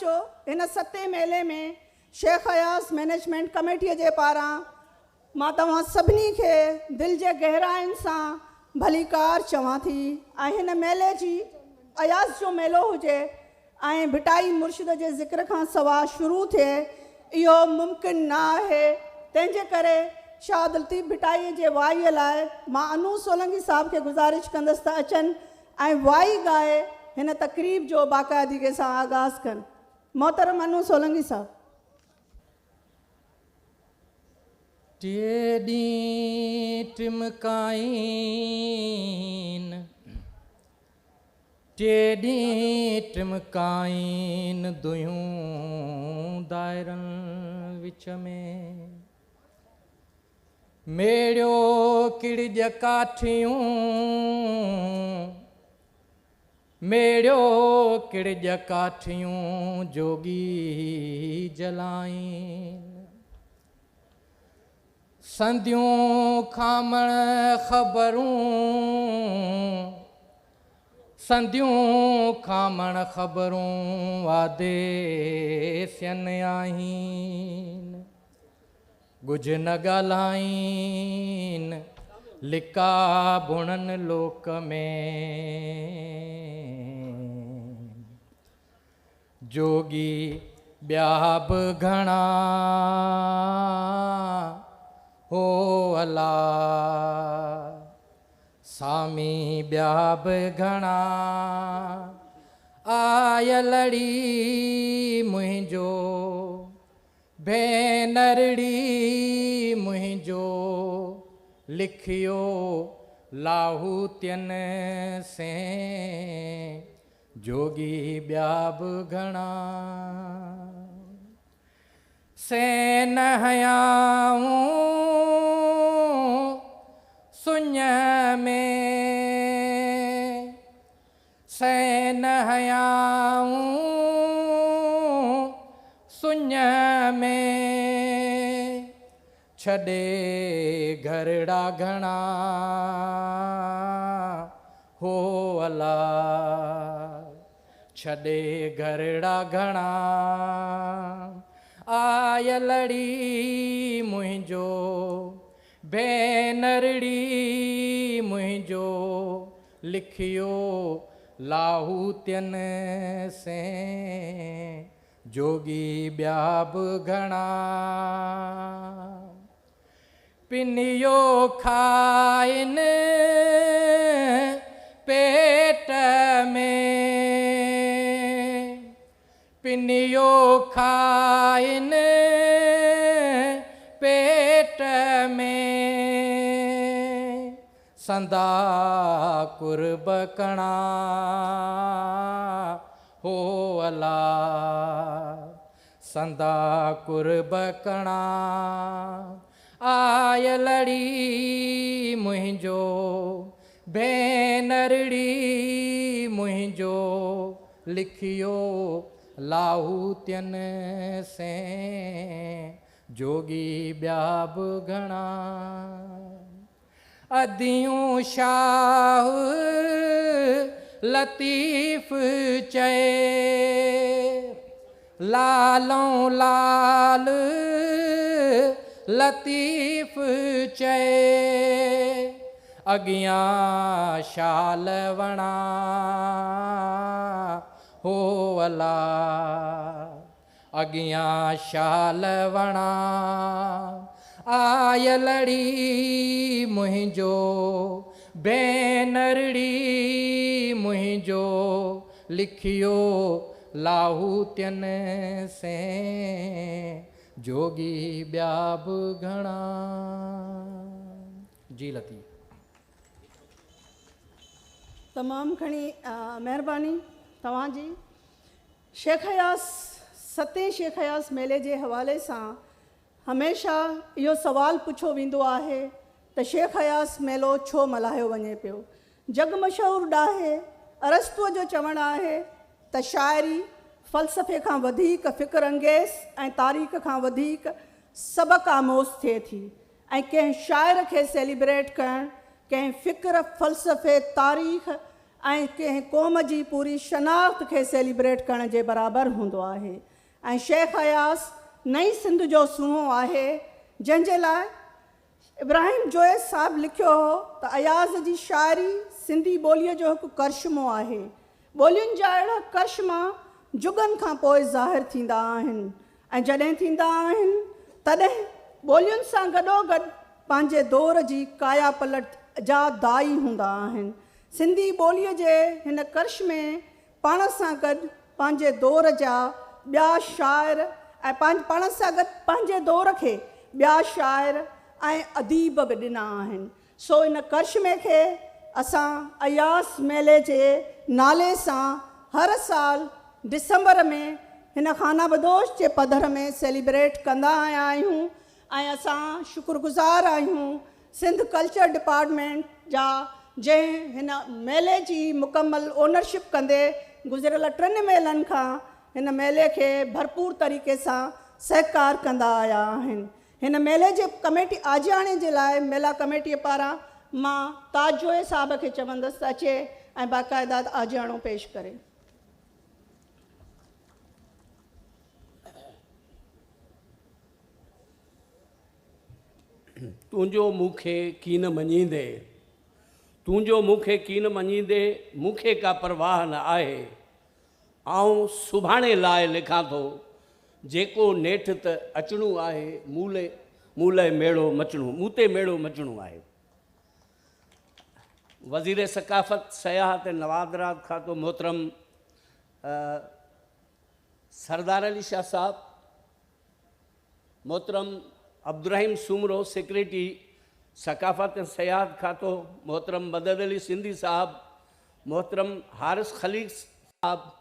पहुचो। इन 7 मेले में शेख अयास मैनेजमेंट कमेटीअ जे पारां मां तव्हां सभिनी खे दिलि जे गहराइनि सां भलीकार चवां थी। ऐं हिन मेले जी अयास जो मेलो हुजे ऐं भिटाई मुर्शिद जे ज़िक्र खां सवाइ शुरू थिए इहो मुमकिन न आहे। तंहिंजे करे शाह लतीफ़ भिटाई जे वाईअ लाइ मां अनू सोलंकी साहब खे गुज़ारिश कंदसि त अचनि ऐं वाई ॻाए हिन तक़रीब जो बाक़ाइदगी सां आगाज़ कनि। मोहतरम अनू सोलंकी साहब। टे ॾींहं टिमकाइन दुयूं दायरनि विच में मेड़ियो किड़ज काठियूं मेड़ियो किड़ज काठियूं जोगी जलाइन संधियूं खामण ख़बरूं वादे सियन आहिन गुज न ॻाल्हाइन लिका बुणन लोक में जोगी ॿिया बि घणा हो अला सामी ॿिया बि घणा आयलड़ी मुंहिंजो भेनरड़ी मुंहिंजो लिखियो लाहूतियन से जोगी ॿिया बि घणा सेन हयाऊं सुञ में सैन हयाऊं सुञ में छॾे घरड़ा घणा हो अला छॾे घरड़ा घणा आयलड़ी मुंहिंजो भेनरड़ी मुंहिंजो लिखियो लाहूतियन से जोगी ॿिया बि घणा पिनियो खाइन पेट में पिनियो खाइन पेट में संदा कुर्ब कणा हो अला संदा कुर्ब कणा आयलड़ी मुंहिंजो भेनरड़ी मुंहिंजो लिखियो लाहूतियन से जोगी ॿिया बि घणा अदियूं शाह लतीफ़ चए लालों लाल लतीफ़ चए अॻियां शाल वणा हो अला अॻियां शाल वणा आयलड़ी मुंहिंजो भेनरड़ी मुंहिंजो लिखियो लाहूतियन से जोगी ॿिया बि घणा। जी लतीफ़ तमामु घणी महिरबानी तव्हांजी। शेख अयास 7 शेख अयास मेले जे हवाले सां हमेशह इहो सवाल पुछो वेंदो आहे त शेख अयास मेलो छो मल्हायो वञे पियो। जग मशहूरु ॾाहे अरस्तूअ जो चवणु आहे त शाइरी फ़लसफ़े खां वधीक फ़िक्र अंगेज़ ऐं तारीख़ खां वधीक सबक़ आमोज़ थिए थी ऐं कंहिं शाइर खे सेलिब्रेट करणु कंहिं फ़िक्र फ़लसफ़े तारीख़ ऐं कंहिं क़ौम जी पूरी शनाख़्त खे सेलिब्रेट करण जे बराबरि हूंदो आहे। ऐं शेख अयास नई सिंध जो सूंहों आहे, जंहिंजे लाइ इब्राहिम जोइस साहिबु लिखियो हो त अयाज़ जी शाइरी सिंधी ॿोलीअ जो हिकु करिश्मो आहे। ॿोलियुनि जा अहिड़ा करिश्मा जुगनि खां पोइ ज़ाहिर थींदा आहिनि, ऐं जॾहिं थींदा आहिनि तॾहिं ॿोलियुनि सां गॾोगॾु पंहिंजे दौर जी काया पलट जा दाई हूंदा आहिनि। सिंधी ॿोलीअ जे हिन करिश्मे पाण सां गॾु पंहिंजे दौर जा ॿिया शाइर ऐं पाण सां गॾु पंहिंजे दौर खे ॿिया शाइर ऐं अदीब बि ॾिना आहिनि। सो इन करिश्मे खे असां अयास मेले जे नाले सां हर साल दिसंबर में हिन खाना बदोश जे पधर में सेलिब्रेट कंदा आया आहियूं। ऐं असां शुक्रगुज़ार आहियूं सिंध कल्चर डिपार्टमेंट जा, जंहिं हिन मेले जी मुकमल ओनरशिप कंदे गुज़िरियल 3 मेलनि खां हिन मेले खे भरपूर तरीक़े सां सहकार कंदा आया आहिनि। हिन मेले जे कमेटी आजियाणे जे लाइ मेला कमेटीअ पारां मां ताज जोए साहिब खे चवंदसि त अचे ऐं बाक़ाइदा आजियाणो पेश करे। तुंहिंजो मूंखे कीन मञींदे, तुंहिंजो मूंखे कीन मञींदे, मूंखे का परवाह न आहे। आऊं सुभाणे लाइ लिखां थो, जेको नेठि त अचणो आहे, मूले मेड़ो मचणो, मूं ते मेड़ो मचणो आहे। वज़ीर सकाफ़त सयाहत नवादरात खातो मोहतरम सरदार अली शाह साहब, मोहतरम अब्दुर्रहीम सुमरो सेक्रेटरी सकाफ़त सयाहत खातो, मोहतरम मदद अली सिंधी साहब, मोहतरम हारिस खलीक साहब,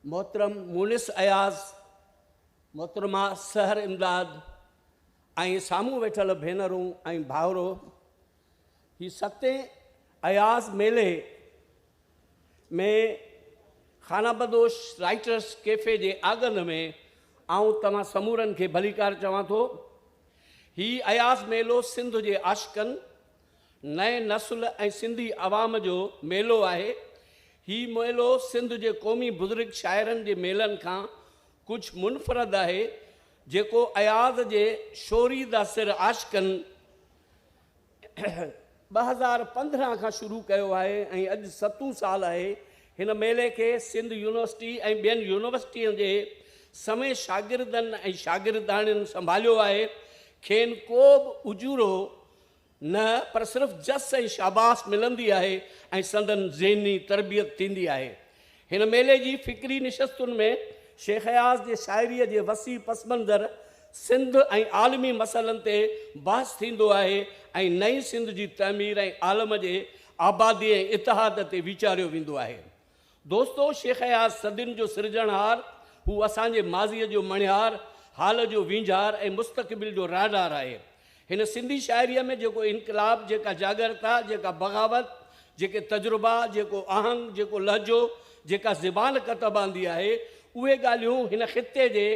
मोहतरम मुनिस अयाज़, मोहतरमा सहर इमदाद ऐं साम्हूं वेठल भेनरूं ऐं भाउरो, ही 7 अयाज़ मेले में खाना बदोश राइटर्स कैफ़े जे आंगन में आऊं तव्हां समूरनि खे भलीकार चवां थो। ही अयाज़ मेलो सिंध जे आशिक़नि, नए नस्ल ऐं सिंधी अवाम जो मेलो आहे। ही मेलो सिंध जे क़ौमी बुज़ुर्ग शाइरनि जे मेलनि खां कुझु मुनफ़रद आहे, जेको अयाज़ जे शोरीदा सिर आशिक़नि 2015 खां शुरू कयो आहे ऐं अॼु 7 साल आहे। हिन मेले खे सिंध यूनिवर्सिटी ऐं ॿियनि यूनिवर्सिटियुनि जे समय शागिर्दनि ऐं शागिर्दाणियुनि संभालियो आहे। खेनि को बि उजूरो न, पर सिर्फ़ु जस ऐं शाबाश मिलंदी आहे ऐं संदन ज़हनी तरबियत थींदी आहे। हिन मेले जी फ़िक्री निशस्तुनि में शेख अयाज़ जे शाइरीअ जे वसी पस मंज़र, सिंध ऐं आलमी मसइलनि ते बहस थींदो आहे ऐं नई सिंध जी तमीर ऐं आलम जे आबादी ऐं इतिहाद ते वीचारियो वेंदो आहे। दोस्तो, शेख अयाज़ सदियुनि जो सिरजणहार, हू असांजे माज़ीअ जो मणिहार, हाल जो वींझार ऐं मुस्तक़बिल जो राहदार आहे। हिन सिंधी शाइरीअ में जेको इनकलाब, जेका जागरता, जेका बग़ावत, जेके तजुर्बा, जेको आहंग, जेको लहजो, जेका ज़बान कतबांदी आहे, उहे ॻाल्हियूं हिन ख़िते जे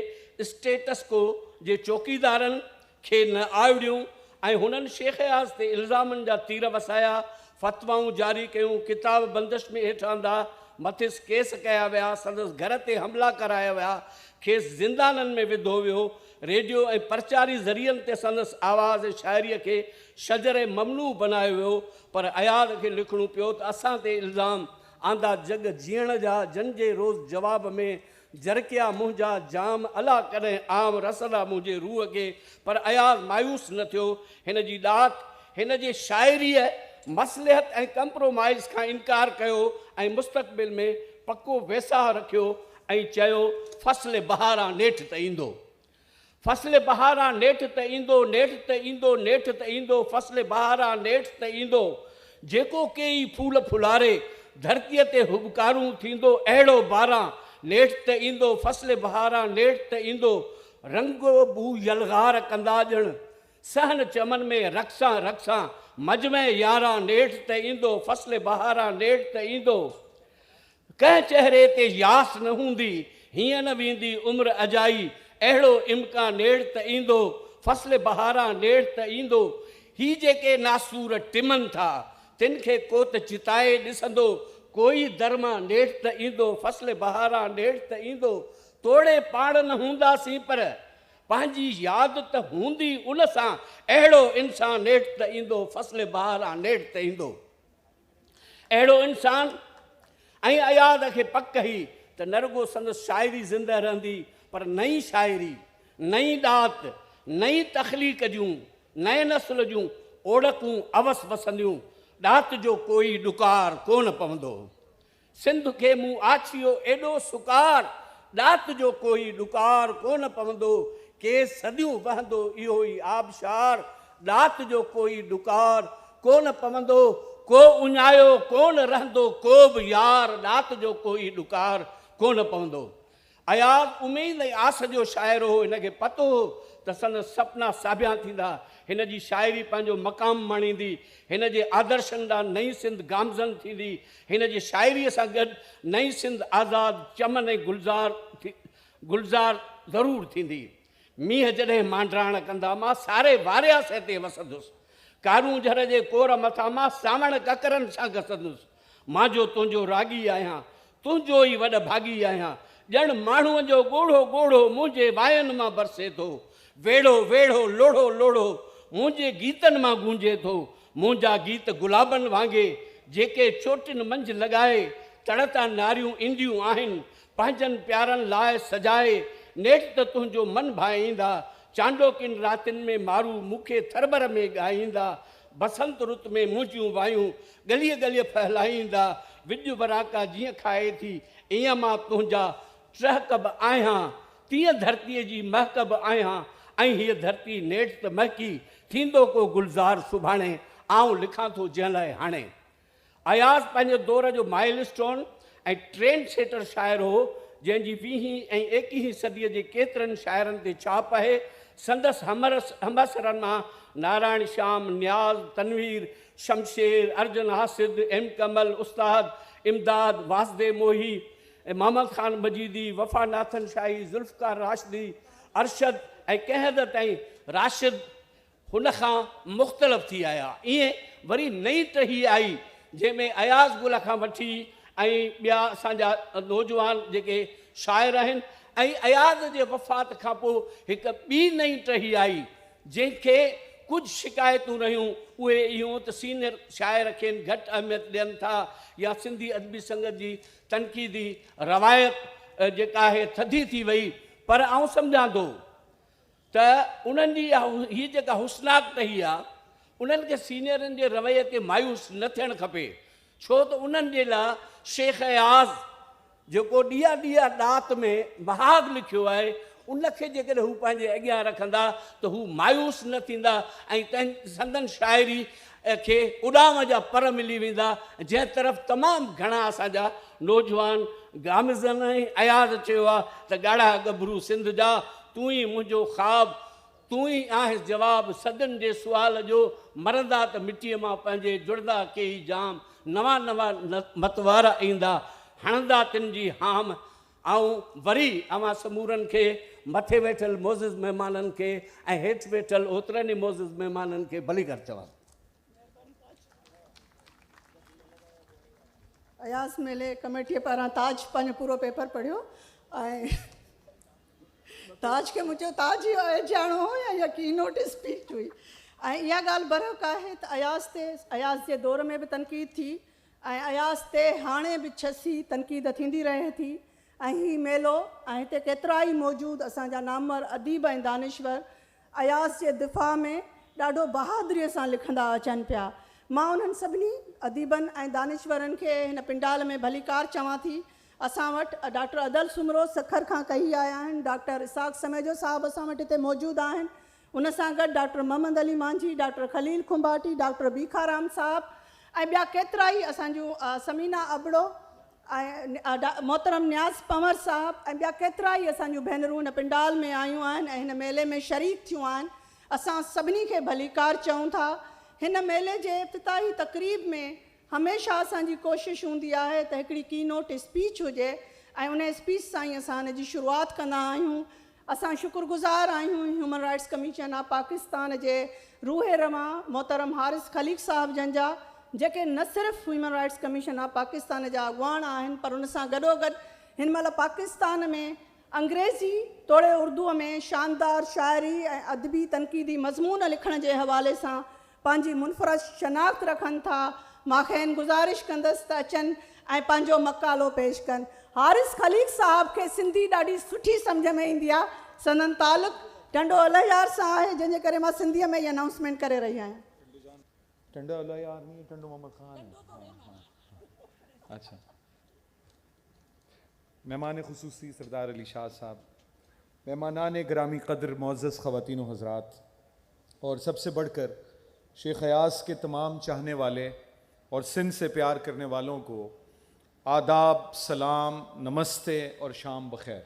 स्टेटस को जे चौकीदारनि खे न आवड़ियूं ऐं हुननि शेख अयाज़ ते इल्ज़ामनि जा तीर वसाया, फ़तवाऊं जारी कयूं, किताब बंदिश में हेठि आंदा, मथिस केस कया विया, संदसि घर ते हमला कराया विया, खेसि ज़िंदाननि में विधो वियो, रेडियो ऐं प्रचारी ज़रियनि ते संदसि आवाज़ ऐं शाइरीअ खे शजर ममनू बनायो वियो। पर अयाज़ खे लिखणो पियो त असां ते इल्ज़ाम आंदा जग जीअण जा, जन जे रोज़ जवाब में जरकिया मुंहिंजा जाम अला कॾहिं आम रसदा मुंहिंजे रूह खे। पर अयाज़ मायूस न थियो। हिन जी ॾाक, हिन जे शाइरीअ मसलिहत ऐं कंप्रोमाइज़ खां इनकार कयो ऐं मुस्तक़बिल में पको वेसाह रखियो ऐं चयो, फ़सुल बहारां नेठि त ईंदो, फ़सुल बहारां नेठि त ईंदो, नेठि त ईंदो, नेठि त ईंदो, फ़सुल बहारां नेठि त ईंदो, जेको केई फूल फुलारे धरतीअ ते हुबकारूं थींदो अहिड़ो बारां, नेठि त ईंदो, फ़सुल बहारां नेठि त ईंदो, रंगो बू यलगार कंदा ॼण, सहन चमन में रक्सां रक्सां, मजमे यारां नेठि त ईंदो, फ़सुल बहारां नेठि त ईंदो, कंहिं चेहरे ते यास न हूंदी, हीअं न वेंदी उमिरि अजाई, अहिड़ो इम्कान नेठि त ईंदो, फ़सुल बहारां नेठि त ईंदो। ही जेके नासूर टिमनि था, तिन खे को त चिताए ॾिसंदो, कोई दरमा नेठ त ईंदो फसल बहारा नेठ त ईंदो तोड़े पाण न हूंदासीं पर पंहिंजी यादि त हूंदी उन सां अहिड़ो इंसान नेठ त ईंदो फसल बहारा नेठ त ईंदो अहिड़ो इंसान ऐं अयाद खे पक हुई त न रुगो संदसि शाइरी ज़िंदह रहंदी पर नई शाइरी नई ॾात नई तख़लीक़ जूं नए नस्ल जूं ओड़कूं अवस वसंदियूं ॾात जो कोई ॾुकार कोन पवंदो सिंध खे मूं आछियो एॾो सुकार ॾात जो कोई ॾुकार कोन पवंदो के सदियूं वहंदो इहो ई आबशार ॾात जो कोई ॾुकार कोन पवंदो को उञायो कोन रहंदो को बि यार ॾात जो कोई ॾुकार कोन पवंदो अयाज़ उमेद ऐं आस जो शाइर हो हिनखे पतो हो त संदसि सपना साबिया थींदा हिन जी शाइरी पंहिंजो मक़ाम माणींदी हिन जे आदर्शनि ॾांहुं नई सिंध गामज़न थींदी हिन जी शाइरीअ सां गॾु नई सिंध आज़ादु चमन ऐं गुलज़ार ज़रूरु थींदी मींहं जॾहिं मांडराण कंदा मां सारे वारियासे ते वसंदुसि कारूं झर जे कोर मथां मां सावण ककरनि सां घसंदुसि मां जो तुंहिंजो रागी आहियां तुंहिंजो ई वॾ भागी आहियां ॼण माण्हूअ जो ॻोढ़ो ॻोढ़ो मुंहिंजे वायनि मां बरसे थो वेड़ो वेड़ो लोढ़ो लोढ़ो मुंहिंजे गीतनि मां गूंजे थो मुंहिंजा गीत गुलाबनि वांगुरु जेके चोटियुनि मंझि लॻाए तड़ता नारियूं ईंदियूं आहिनि पंहिंजनि प्यारनि लाइ सजाए नेठ त तुंहिंजो मन भाईंदा चांडोकिन रातिनि में मारू मूंखे थरबर में ॻाईंदा बसंत रुत में मुंहिंजियूं वायूं गलीअ गलीअ फहिलाईंदा विॼ वराका जीअं खाए थी ईअं मां तुंहिंजा चहकब आहियां तीअं धरतीअ जी महकब आहियां ऐं हीअ धरती नेठ त महकी थींदो को गुलज़ार सुभाणे आउं लिखां थो जंहिं लाइ हाणे अयाज़ पंहिंजे दौर जो माइल स्टोन ऐं ट्रेंड सेटर शाइर हो जंहिंजी 20हीं ऐं 21हीं सदीअ जे केतिरनि शाइरनि ते छाप आहे संदसि हमअसरनि मां नारायण श्याम न्याज़ तनवीर शमशेर अर्जुन हासिद एम कमल उस्ताद इमदाद वासदेव मोही मोहम्मद ख़ान मजीदी वफ़ा नाथन शाही ज़ुल्फ़कार राशिदी अरशद ऐं कंहिं हद ताईं राशिद हुन खां मुख़्तलिफ़ थी आया ईअं वरी नई टही आई जंहिंमें अयाज़ गुल खां वठी ऐं ॿिया असांजा नौजवान जेके शाइर आहिनि ऐं अयाज़ जे वफ़ात खां पोइ हिकु ॿी नई टही आई जंहिंखे कुझु शिकायतूं रहियूं उहे इहो त सीनियर शाइर खे घटि अहमियत ॾियनि था या सिंधी अदबी संगत जी तनक़ीदी रवायत जेका आहे थधी थी वई पर आउं सम्झां थो त उन्हनि जी हीअ जेका हुस्नाक टही आहे उन्हनि खे सीनियरनि जे रवैये ते मायूस न थियणु खपे छो त उन्हनि जे लाइ शेख अयाज़ जेको ॾींहं ॾींहं ॾात में बहाग लिखियो आहे उनखे जेकॾहिं हू पंहिंजे अॻियां रखंदा त हू मायूस न थींदा ऐं संदन शाइरी खे उॾाम जा पर मिली वेंदा जंहिं तरफ़ तमामु घणा असांजा नौजवान गामिज़न ऐं अयाज़ चयो आहे त ॻाढ़ा गभरू सिंध जा तूं ई मुंहिंजो ख़्वाबु तूं ई आहिस जवाबु सदन जे सुवाल जो मरंदा त मिटीअ मां पंहिंजे जुड़ंदा कई जाम नवां नवां मतवारा ईंदा हणंदा तिन जी हाम ऐं वरी अवां समूरनि खे मथे वेठल मोज़िज़ महिमाननि खे ऐं हेठि वेठल ओतिरनि ई मोज़िज़ महिमाननि खे भली कर चवां अयाज़ मेले कमेटीअ पारां ताज पंहिंजो पूरो पेपर पढ़ियो ऐं ताज खे मुंहिंजो ताज ई अजाणो हो या इहा की नोट स्पीच हुई ऐं इहा ॻाल्हि बरहक आहे त अयाज़ जे दौर में बि तनक़ीद थी ऐं अयाज़ ते हाणे बि छसी तनक़ीद थींदी रहे थी ऐं हीउ मेलो ऐं हिते केतिरा ई मौजूदु असांजा नामवर अदीब ऐं दानिश्वर अयाज़ जे दिफ़ा में ॾाढो बहादुरीअ सां लिखंदा अचनि पिया मां उन्हनि सभिनी अदीबनि ऐं दानिश्वरनि खे हिन पिंडाल में भलीकार चवां थी असां वटि डॉक्टर अदल सुमरो सखर खां कही आया आहिनि डॉक्टर इसाक़ समेजो साहब असां वटि हिते मौजूदु आहिनि उन सां गॾु डॉक्टर मोहम्मद अली मांझी डॉक्टर खलील खुंबाटी डॉक्टर बीखाराम साहब ऐं ॿिया केतिरा ई असांजूं समीना अबड़ो ऐं मोहतरम न्याज़ पंवर साहब ऐं ॿिया केतिरा ई असांजूं भेनरूं हिन पिंडाल में आयूं आहिनि ऐं हिन मेले में शरीक थियूं आहिनि असां सभिनी खे भलीकार चऊं था हिन मेले जे इफ़्तिताही तक़रीब में हमेशह असांजी कोशिशि हूंदी आहे त हिकिड़ी की नोट स्पीच हुजे ऐं उन स्पीच सां ई असां हिन जी शुरूआति कंदा आहियूं असां शुक्रगुज़ार आहियूं human rights commission of Pakistan जे रूहे रवां मोहतरम हारिस खलीक साहब जन जा जेके न सिर्फ़ु human rights commission of Pakistan जा अॻुवान आहिनि पर उन सां गॾोगॾु हिन महिल पाकिस्तान में अंग्रेज़ी तोड़े उर्दूअ में शानदार शाइरी ऐं अदबी तनक़ीदी मज़मून लिखण जे हवाले सां पंहिंजी मुनफ़रद शनाख़्त रखनि था। मां गुज़ारिश कंदसि त अचनि ऐं पंहिंजो मक़ालो पेश कनि। हारिस खलीक़ साहब खे सिंधी ॾाढी सुठी सम्झ में ईंदी आहे। संदन तालुक़ टंडो अलहयार सां आहे, जंहिंजे करे मां सिंधीअ में इहा अनाउंसमेंट करे रही आहियां। टंडो अलहयार नहीं, टंडो मोहम्मद खान है। अच्छा, मेहमान खुसूसी सरदार अली शाह साहब, मेहमानान ग्रामी कदर मुअज़्ज़ज़ ख़वातीन व हज़रात, और सबसे बढ़कर शेख अयाज़ के तमाम चाहने वाले और सिंध से प्यार करने वालों को आदाब, सलाम, नमस्ते और शाम बखैर।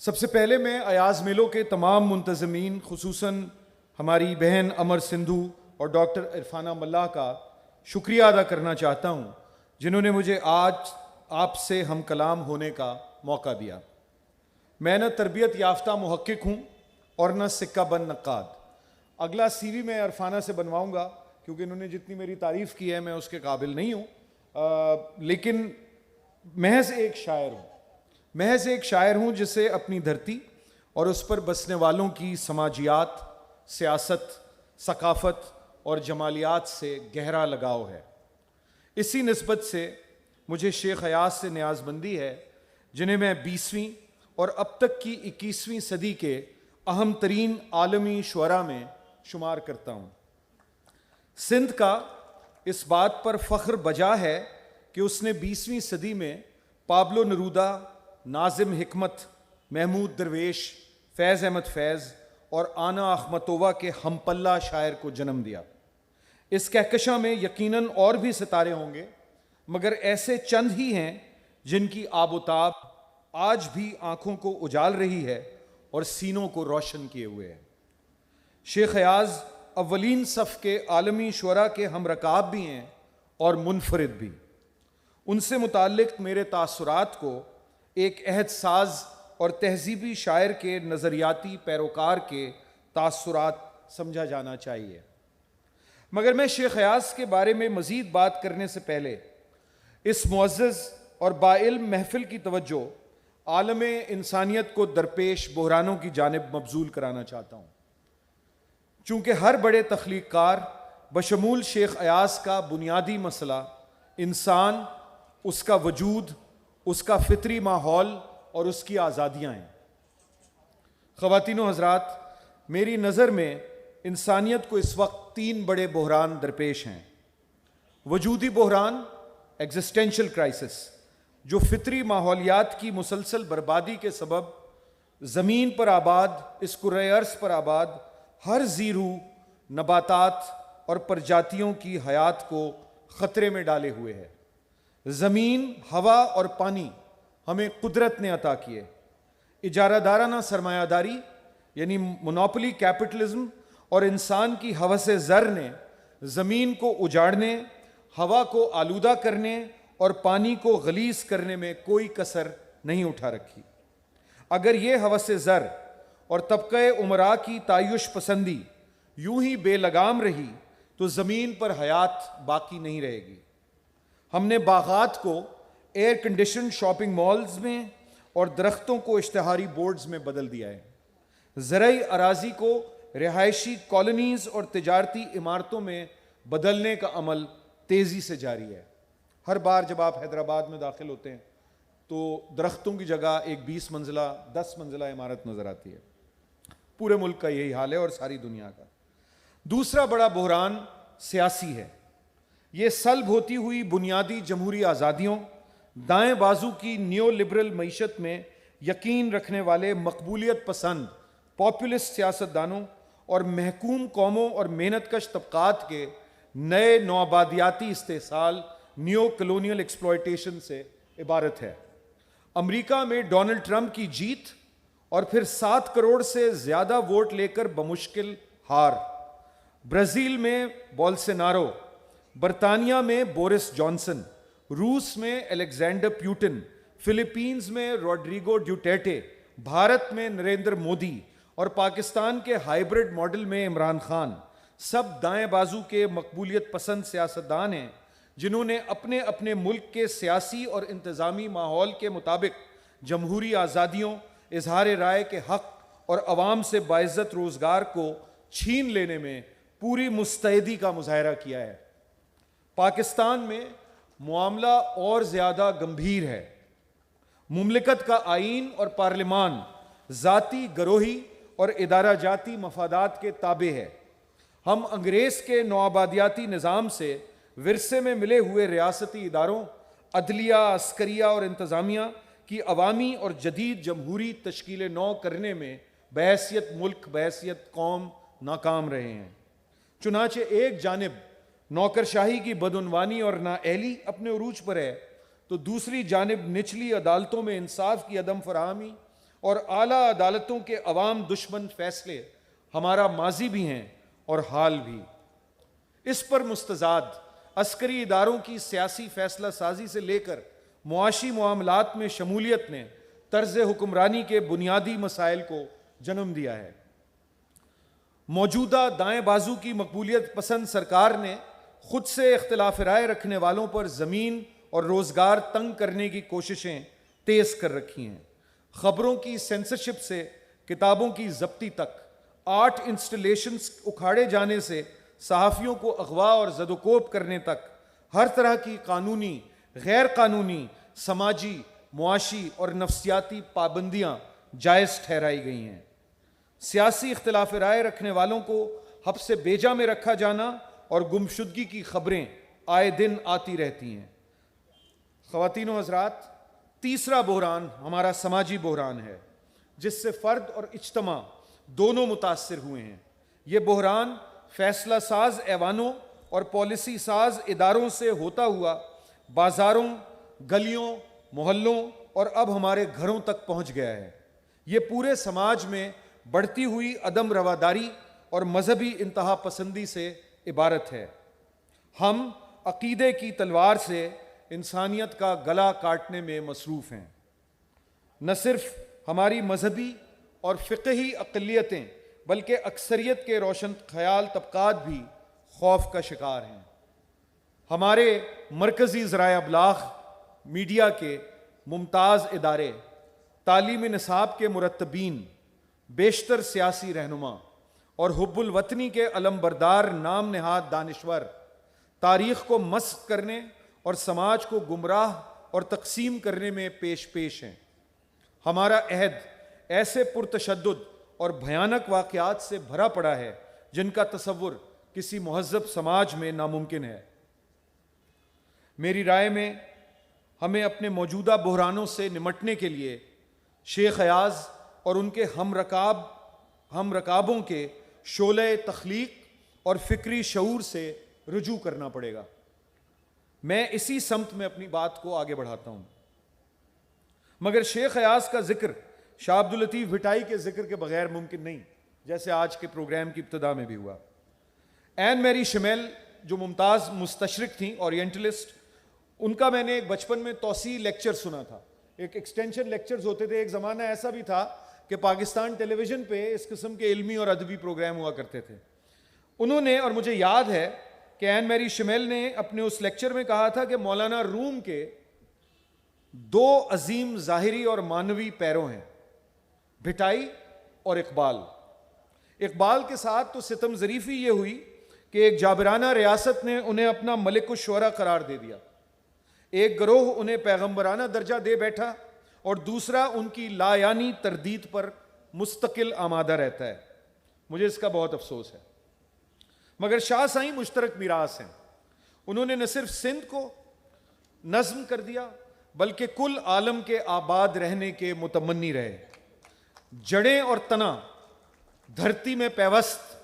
सबसे पहले मैं अयाज़ मेलों के तमाम मुंतज़मीन, खुसूसन हमारी बहन अमर सिंधु और डॉक्टर इरफाना मल्लाह का शुक्रिया अदा करना चाहता हूँ, जिन्होंने मुझे आज आपसे हम कलाम होने का मौका दिया। मैं न तरबियत याफ्ता मुहक्किक हूँ और न सिक्का बंद नक्काद। अगला CV मैं इरफाना से बनवाऊँगा, क्योंकि इन्होंने जितनी मेरी तारीफ़ की है मैं उसके काबिल नहीं हूँ, लेकिन महज एक शायर हूँ जिसे अपनी धरती और उस पर बसने वालों की समाजियात, सियासत, सकाफ़त और जमालियात से गहरा लगाव है। इसी निस्बत से मुझे शेख अयाज़ से न्याज़मंदी है, जिन्हें मैं 20वीं और अब तक की 21वीं सदी के अहम तरीन आलमी शुअरा में शुमार करता हूँ। सिंध का इस बात पर फ़ख्र बजा है कि उसने 20वीं सदी में पाब्लो नरूदा, नाजिम हिकमत, महमूद दरवेश, फैज़ अहमद फैज़ और आना अखमतोवा के हमपल्ला शायर को जन्म दिया। इस कहकशां में यकीनन और भी सितारे होंगे, मगर ऐसे चंद ही हैं जिनकी आबोताब आज भी आंखों को उजाल रही है और सीनों को रोशन किए हुए है। शेख अयाज़ अव्वलीन सफ़ के आलमी शुअरा के हम रकाब भी हैं और मुनफरिद भी। उनसे मुताल्लिक मेरे तासुरात को एक अहद साज और तहजीबी शायर के नज़रियाती पैरोकार के तासुरात समझा जाना चाहिए। मगर मैं शेख अयाज़ के बारे में मज़ीद बात करने से पहले इस मुअज़्ज़ज़ और बाइल्म महफिल की तवज्जो आलम इंसानियत को दरपेश बहरानों की जानिब मबजूल कराना चाहता हूँ। चूँकि हर बड़े तख्लीक़कार बशमूल शेख अयाज़ का बुनियादी मसला इंसान, उसका वजूद, उसका फितरी माहौल और उसकी आज़ादियाँ हैं। ख़वातीन व हज़रात, मेरी नज़र में इंसानियत को इस वक्त 3 बड़े बहरान दरपेश हैं। वजूदी बहरान, एग्जिस्टेंशियल क्राइसिस, जो फितरी माहौलियात की मुसलसल बर्बादी के सबब ज़मीन पर आबाद, इस कुर्रे अर्ज़ पर आबाद हर ज़ीरू, नबातात और प्रजातियों की हयात को ख़तरे में डाले हुए है। ज़मीन, हवा और पानी हमें कुदरत ने अता किए। इजारादाराना सरमायादारी यानी मोनोपोली कैपिटलिज्म और इंसान की हवस ज़र ने ज़मीन को उजाड़ने, हवा को आलूदा करने और पानी को गलीज़ करने में कोई कसर नहीं उठा रखी। अगर ये हवस ज़र और तबक़े उमरा की तायुश पसंदी यूं ही बेलगाम रही तो ज़मीन पर हयात बाकी नहीं रहेगी। हमने बागात को एयर कंडीशन शॉपिंग मॉल्स में और दरख्तों को इश्तिहारी बोर्ड्स में बदल दिया है। ज़रई अराज़ी को रिहायशी कॉलोनीज़ और तिजारती इमारतों में बदलने का अमल तेज़ी से जारी है। हर बार जब आप हैदराबाद में दाखिल होते हैं तो दरख्तों की जगह एक 20 मंजिला 10 मंजिला इमारत नज़र आती है। पूरे मुल्क का यही हाल है और सारी दुनिया का। दूसरा बड़ा बहरान सियासी है। ये सल्ब होती हुई बुनियादी जमहूरी आज़ादियों, दाएं बाजू की नियो लिबरल मईशत में यकीन रखने वाले मकबूलियत पसंद पॉपुलिस्ट सियासतदानों और महकूम कौमों और मेहनतकश तबकात के नए नौआबादियाती इस्तेसाल, नियो कलोनियल एक्सप्लॉयटेशन से इबारत है। अमेरिका में डोनाल्ड ट्रंप की जीत और फिर 7 करोड़ से ज़्यादा वोट लेकर बमुश्किल हार, ब्राज़ील में बोल्सोनारो, बरतानिया में बोरिस जॉनसन, रूस में अलेक्जेंडर प्यूटिन, फिलीपींस में रोड्रिगो ड्यूटेर्टे, भारत में नरेंद्र मोदी और पाकिस्तान के हाइब्रिड मॉडल में इमरान खान سب دائیں بازو کے مقبولیت پسند سیاستدان ہیں جنہوں نے اپنے اپنے ملک کے سیاسی اور انتظامی ماحول کے مطابق جمہوری آزادیوں، اظہار رائے کے حق اور عوام سے باعزت روزگار کو چھین لینے میں پوری مستعدی کا مظاہرہ کیا ہے۔ پاکستان میں معاملہ اور زیادہ گمبھیر ہے۔ مملکت کا آئین اور پارلیمان ذاتی، گروہی اور ادارہ جاتی مفادات کے تابع ہے۔ ہم انگریز کے نوآبادیاتی نظام سے ورثے میں ملے ہوئے ریاستی اداروں، عدلیہ، عسکریہ اور انتظامیہ کی عوامی اور جدید جمہوری تشکیل نو کرنے میں بحیثیت ملک، بحیثیت قوم ناکام رہے ہیں۔ چنانچہ ایک جانب نوکرشاہی کی بدعنوانی اور نااہلی اپنے عروج پر ہے، تو دوسری جانب نچلی عدالتوں میں انصاف کی عدم فراہمی اور اعلیٰ عدالتوں کے عوام دشمن فیصلے ہمارا ماضی بھی ہیں اور حال بھی۔ اس پر مستزاد عسکری اداروں کی سیاسی فیصلہ سازی سے لے کر معاشی معاملات میں شمولیت نے طرز حکمرانی کے بنیادی مسائل کو جنم دیا ہے۔ موجودہ دائیں بازو کی مقبولیت پسند سرکار نے خود سے اختلاف رائے رکھنے والوں پر زمین اور روزگار تنگ کرنے کی کوششیں تیز کر رکھی ہیں۔ خبروں کی سینسرشپ سے کتابوں کی ضبطی تک، آرٹ انسٹالیشنز اکھاڑے جانے سے صحافیوں کو اغوا اور زد و کوب کرنے تک، ہر طرح کی قانونی، غیر قانونی، سماجی، معاشی اور نفسیاتی پابندیاں جائز ٹھہرائی گئی ہیں۔ سیاسی اختلاف رائے رکھنے والوں کو حبس بیجا میں رکھا جانا اور گمشدگی کی خبریں آئے دن آتی رہتی ہیں۔ خواتین و حضرات، تیسرا بحران ہمارا سماجی بحران ہے، جس سے فرد اور اجتماع دونوں متاثر ہوئے ہیں۔ یہ بحران فیصلہ ساز ایوانوں اور پالیسی ساز اداروں سے ہوتا ہوا بازاروں، گلیوں، محلوں اور اب ہمارے گھروں تک پہنچ گیا ہے۔ یہ پورے سماج میں بڑھتی ہوئی عدم رواداری اور مذہبی انتہا پسندی سے عبارت ہے۔ ہم عقیدے کی تلوار سے انسانیت کا گلا کاٹنے میں مصروف ہیں۔ نہ صرف ہماری مذہبی اور فقہی اقلیتیں بلکہ اکثریت کے روشن خیال طبقات بھی خوف کا شکار ہیں۔ ہمارے مرکزی ذرائع ابلاغ میڈیا کے ممتاز ادارے، تعلیم نصاب کے مرتبین، بیشتر سیاسی رہنما اور حب الوطنی کے علم بردار نام نہاد دانشور تاریخ کو مسخ کرنے اور سماج کو گمراہ اور تقسیم کرنے میں پیش ہیں۔ ہمارا عہد ایسے پرتشدد اور بھیانک واقعات سے بھرا پڑا ہے جن کا تصور کسی مہذب سماج میں ناممکن ہے۔ میری رائے میں ہمیں اپنے موجودہ بحرانوں سے نمٹنے کے لیے شیخ ایاز اور ان کے ہم رکابوں کے شعلہ تخلیق اور فکری شعور سے رجوع کرنا پڑے گا۔ میں اسی سمت میں اپنی بات کو آگے بڑھاتا ہوں، مگر شیخ ایاز کا ذکر شاہ عبداللطیف بھٹائی کے ذکر کے بغیر ممکن نہیں، جیسے آج کے پروگرام کی ابتدا میں بھی ہوا۔ این میری شمیل جو ممتاز مستشرق تھیں، اورینٹلسٹ، ان کا میں نے ایک بچپن میں توسیع لیکچر سنا تھا۔ ایک ایکسٹینشن لیکچرز ہوتے تھے۔ ایک زمانہ ایسا بھی تھا کہ پاکستان ٹیلی ویژن پہ اس قسم کے علمی اور ادبی پروگرام ہوا کرتے تھے۔ انہوں نے، اور مجھے یاد ہے کہ این میری شمیل نے اپنے اس لیکچر میں کہا تھا کہ مولانا روم کے دو عظیم ظاہری اور معنوی پیرو ہیں، بھٹائی اور اقبال۔ اقبال کے ساتھ تو ستم ظریفی یہ ہوئی کہ ایک جابرانہ ریاست نے انہیں اپنا ملک الشعراء قرار دے دیا، ایک گروہ انہیں پیغمبرانہ درجہ دے بیٹھا اور دوسرا ان کی لا یعنی تردید پر مستقل آمادہ رہتا ہے۔ مجھے اس کا بہت افسوس ہے، مگر شاہ سائیں مشترک میراث ہیں۔ انہوں نے نہ صرف سندھ کو نظم کر دیا بلکہ کل عالم کے آباد رہنے کے متمنی رہے۔ جڑیں اور تنا دھرتی میں پیوست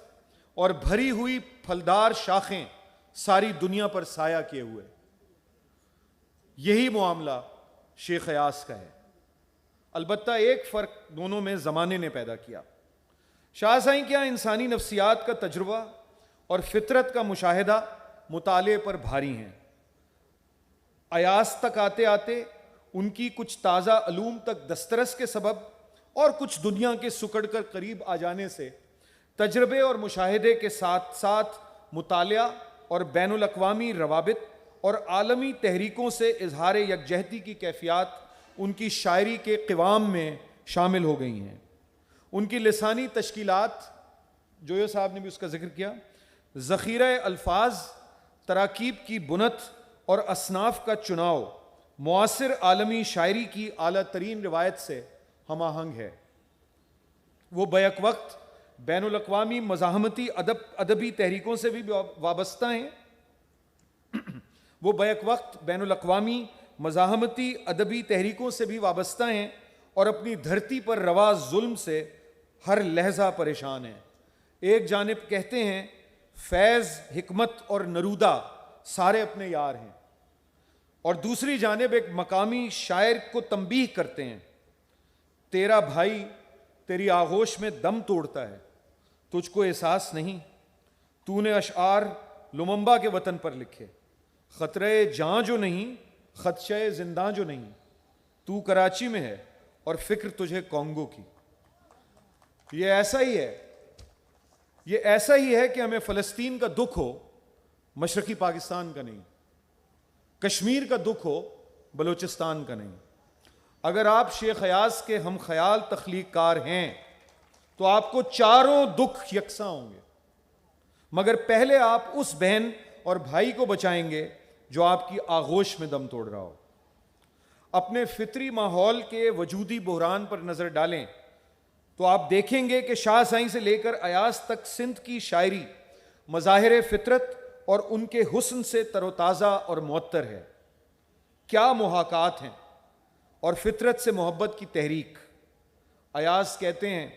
اور بھری ہوئی پھلدار شاخیں ساری دنیا پر سایہ کیے ہوئے۔ یہی معاملہ شیخ ایاز کا ہے، البتہ ایک فرق دونوں میں زمانے نے پیدا کیا۔ شاہ سائیں کیا انسانی نفسیات کا تجربہ اور فطرت کا مشاہدہ مطالعے پر بھاری ہیں۔ ایاز تک آتے آتے ان کی کچھ تازہ علوم تک دسترس کے سبب اور کچھ دنیا کے سکڑ کر قریب آ جانے سے تجربے اور مشاہدے کے ساتھ ساتھ مطالعہ اور بین الاقوامی روابط اور عالمی تحریکوں سے اظہار یکجہتی کی کیفیات ان کی شاعری کے قوام میں شامل ہو گئی ہیں۔ ان کی لسانی تشکیلات، جویو صاحب نے بھی اس کا ذکر کیا، ذخیرہ الفاظ، تراکیب کی بنت اور اصناف کا چناؤ معاصر عالمی شاعری کی اعلیٰ ترین روایت سے ہم آہنگ ہے۔ وہ بیک وقت بین الاقوامی مزاحمتی ادبی تحریکوں سے بھی وابستہ ہیں اور اپنی دھرتی پر روا ظلم سے ہر لحظہ پریشان ہیں۔ ایک جانب کہتے ہیں فیض، حکمت اور نرودہ سارے اپنے یار ہیں، اور دوسری جانب ایک مقامی شاعر کو تنبیہ کرتے ہیں، تیرا بھائی تیری آغوش میں دم توڑتا ہے، تجھ کو احساس نہیں، تو نے اشعار لممبا کے وطن پر لکھے، خطرے جاں جو نہیں، خدشہ زنداں جو نہیں، تو کراچی میں ہے اور فکر تجھے کانگو کی۔ یہ ایسا ہی ہے کہ ہمیں فلسطین کا دکھ ہو، مشرقی پاکستان کا نہیں، کشمیر کا دکھ ہو، بلوچستان کا نہیں۔ اگر آپ شیخ ایاز کے ہم خیال تخلیق کار ہیں تو آپ کو چاروں دکھ یکساں ہوں گے، مگر پہلے آپ اس بہن اور بھائی کو بچائیں گے جو آپ کی آغوش میں دم توڑ رہا ہو۔ اپنے فطری ماحول کے وجودی بحران پر نظر ڈالیں تو آپ دیکھیں گے کہ شاہ سائیں سے لے کر ایاز تک سندھ کی شاعری مظاہر فطرت اور ان کے حسن سے تر و تازہ اور معطر ہے۔ کیا محاکات ہیں اور فطرت سے محبت کی تحریک۔ ایاز کہتے ہیں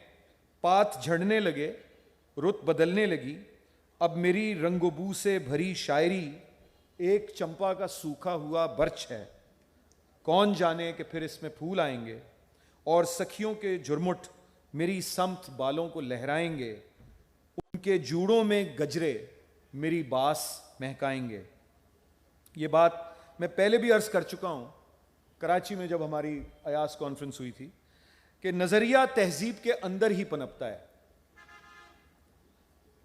پات جھڑنے لگے، رت بدلنے لگی، اب میری رنگ و بو سے بھری شاعری ایک چمپا کا سوکھا ہوا برچ ہے، کون جانے کہ پھر اس میں پھول آئیں گے، اور سکھیوں کے جھرمٹ میری سمت بالوں کو لہرائیں گے، ان کے جوڑوں میں گجرے میری باس مہکائیں گے۔ یہ بات میں پہلے بھی عرض کر چکا ہوں کراچی میں جب ہماری ایاز کانفرنس ہوئی تھی، کہ نظریہ تہذیب کے اندر ہی پنپتا ہے۔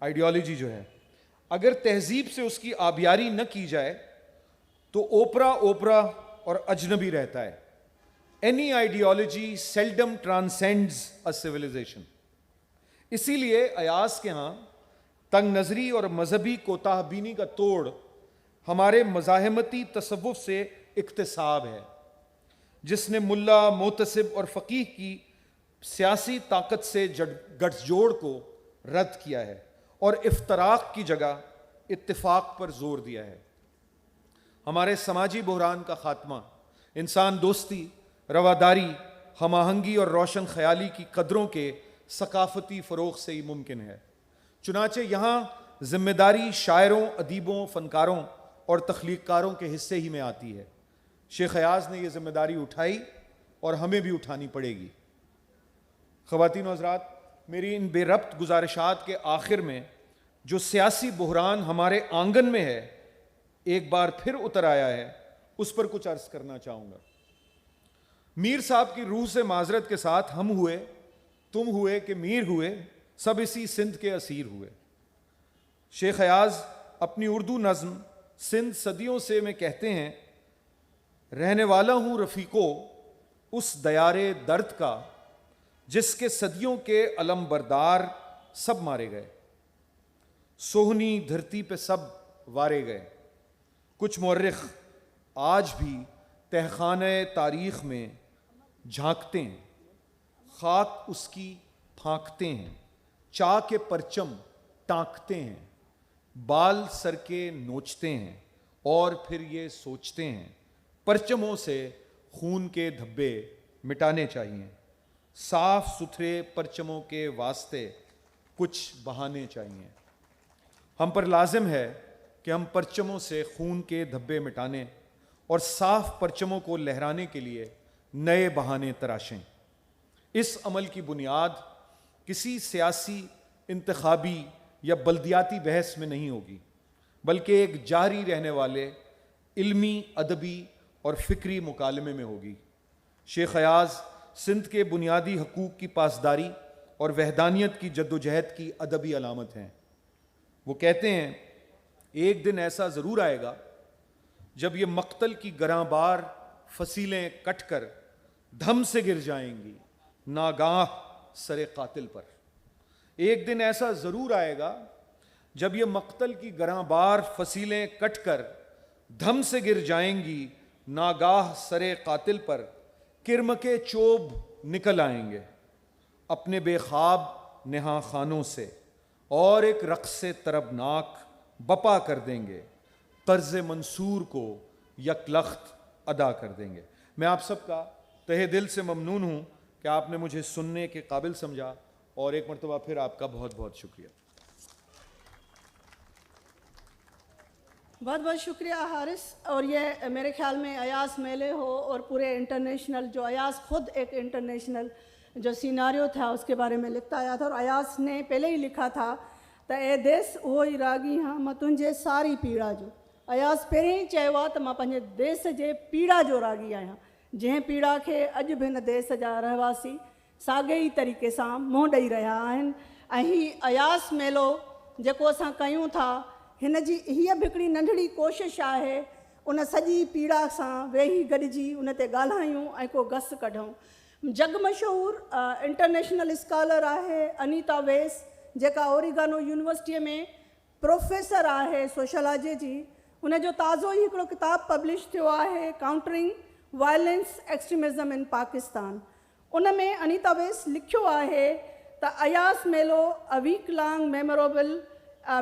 آئیڈیالوجی جو ہے، اگر تہذیب سے اس کی آبیاری نہ کی جائے تو اوپرا اور اجنبی رہتا ہے۔ Any ideology seldom transcends a civilization۔ اسی لیے ایاز کے ہاں تنگ نظری اور مذہبی کوتاہ بینی کا توڑ ہمارے مزاحمتی تصوف سے اکتساب ہے، جس نے ملا، محتسب اور فقیہ کی سیاسی طاقت سے گٹھ جوڑ کو رد کیا ہے اور افتراق کی جگہ اتفاق پر زور دیا ہے۔ ہمارے سماجی بحران کا خاتمہ انسان دوستی، رواداری، ہم آہنگی اور روشن خیالی کی قدروں کے ثقافتی فروغ سے ہی ممکن ہے۔ چنانچہ یہاں ذمہ داری شاعروں، ادیبوں، فنکاروں اور تخلیق کاروں کے حصے ہی میں آتی ہے۔ شیخ ایاز نے یہ ذمہ داری اٹھائی اور ہمیں بھی اٹھانی پڑے گی۔ خواتین و حضرات، میری ان بے ربط گزارشات کے آخر میں جو سیاسی بحران ہمارے آنگن میں ہے ایک بار پھر اتر آیا ہے، اس پر کچھ عرض کرنا چاہوں گا۔ میر صاحب کی روح سے معذرت کے ساتھ ہم ہوئے، تم ہوئے کہ میر ہوئے، سب اسی سندھ کے اسیر ہوئے۔ شیخ ایاز اپنی اردو نظم سندھ صدیوں سے میں کہتے ہیں، رہنے والا ہوں رفیقو اس دیار درد کا جس کے صدیوں کے علم بردار سب مارے گئے، سوہنی دھرتی پہ سب وارے گئے۔ کچھ مورخ آج بھی تہخانہ تاریخ میں جھانکتے ہیں، خاک اس کی پھانکتے ہیں، چاک کے پرچم ٹانکتے ہیں، بال سر کے نوچتے ہیں اور پھر یہ سوچتے ہیں پرچموں سے خون کے دھبے مٹانے چاہیے، صاف ستھرے پرچموں کے واسطے کچھ بہانے چاہیے۔ ہم پر لازم ہے کہ ہم پرچموں سے خون کے دھبے مٹانے اور صاف پرچموں کو لہرانے کے لیے نئے بہانے تراشیں۔ اس عمل کی بنیاد کسی سیاسی، انتخابی یا بلدیاتی بحث میں نہیں ہوگی، بلکہ ایک جاری رہنے والے علمی، ادبی اور فکری مکالمے میں ہوگی۔ شیخ ایاز سندھ کے بنیادی حقوق کی پاسداری اور وحدانیت کی جدوجہد کی ادبی علامت ہیں۔ وہ کہتے ہیں ایک دن ایسا ضرور آئے گا جب یہ مقتل کی گراں بار فصیلیں کٹ کر دھم سے گر جائیں گی ناگاہ سر قاتل پر۔ ایک دن ایسا ضرور آئے گا جب یہ مقتل کی گراں بار فصیلیں کٹ کر دھم سے گر جائیں گی ناگاہ سر قاتل پر، کرم کے چوب نکل آئیں گے اپنے بے خواب نہا خانوں سے، اور ایک رقص طربناک بپا کر دیں گے، طرز منصور کو یکلخت ادا کر دیں گے۔ میں آپ سب کا تہہ دل سے ممنون ہوں کہ آپ نے مجھے سننے کے قابل سمجھا، اور ایک مرتبہ پھر آپ کا بہت بہت شکریہ۔ بہت بہت شکریہ حارث۔ اور یہ میرے خیال میں ایاز میلے ہو اور پورے انٹرنیشنل، جو ایاز خود ایک انٹرنیشنل جو سیناریو تھا اس کے بارے میں لکھتا آیا تھا، اور ایاز نے پہلے ہی لکھا تھا تو اے دیس وہ ہی راگی ہاں मां तुंहिंजे सारी पीड़ा जो। ایاز पहिरियों ई चयो आहे त मां पंहिंजे देश जे पीड़ा जो रागी आहियां, जंहिं पीड़ा खे अॼु बि हिन देश जा रहवासी साॻे ई तरीक़े सां मुंहुं ॾेई रहिया आहिनि। ऐं हीउ अयास मेलो जेको असां कयूं था, हिन जी हीअ बि हिकिड़ी नंढड़ी कोशिशि आहे उन सॼी पीड़ा सां वेही गॾिजी उन ते ॻाल्हायूं ऐं को घस कढूं। जग मशहूरु इंटरनेशनल स्कॉलर आहे अनीता वेस, जेका ओरिगानो यूनिवर्सिटीअ में प्रोफेसर आहे सोशलॉजी जी। उन जो ताज़ो ई हिकिड़ो किताबु पब्लिश थियो आहे, काउंटरिंग वायलेंस एक्सट्रीमिज़म इन पाकिस्तान। उन में अनीता वेस लिखियो आहे त अयास मेलो a week long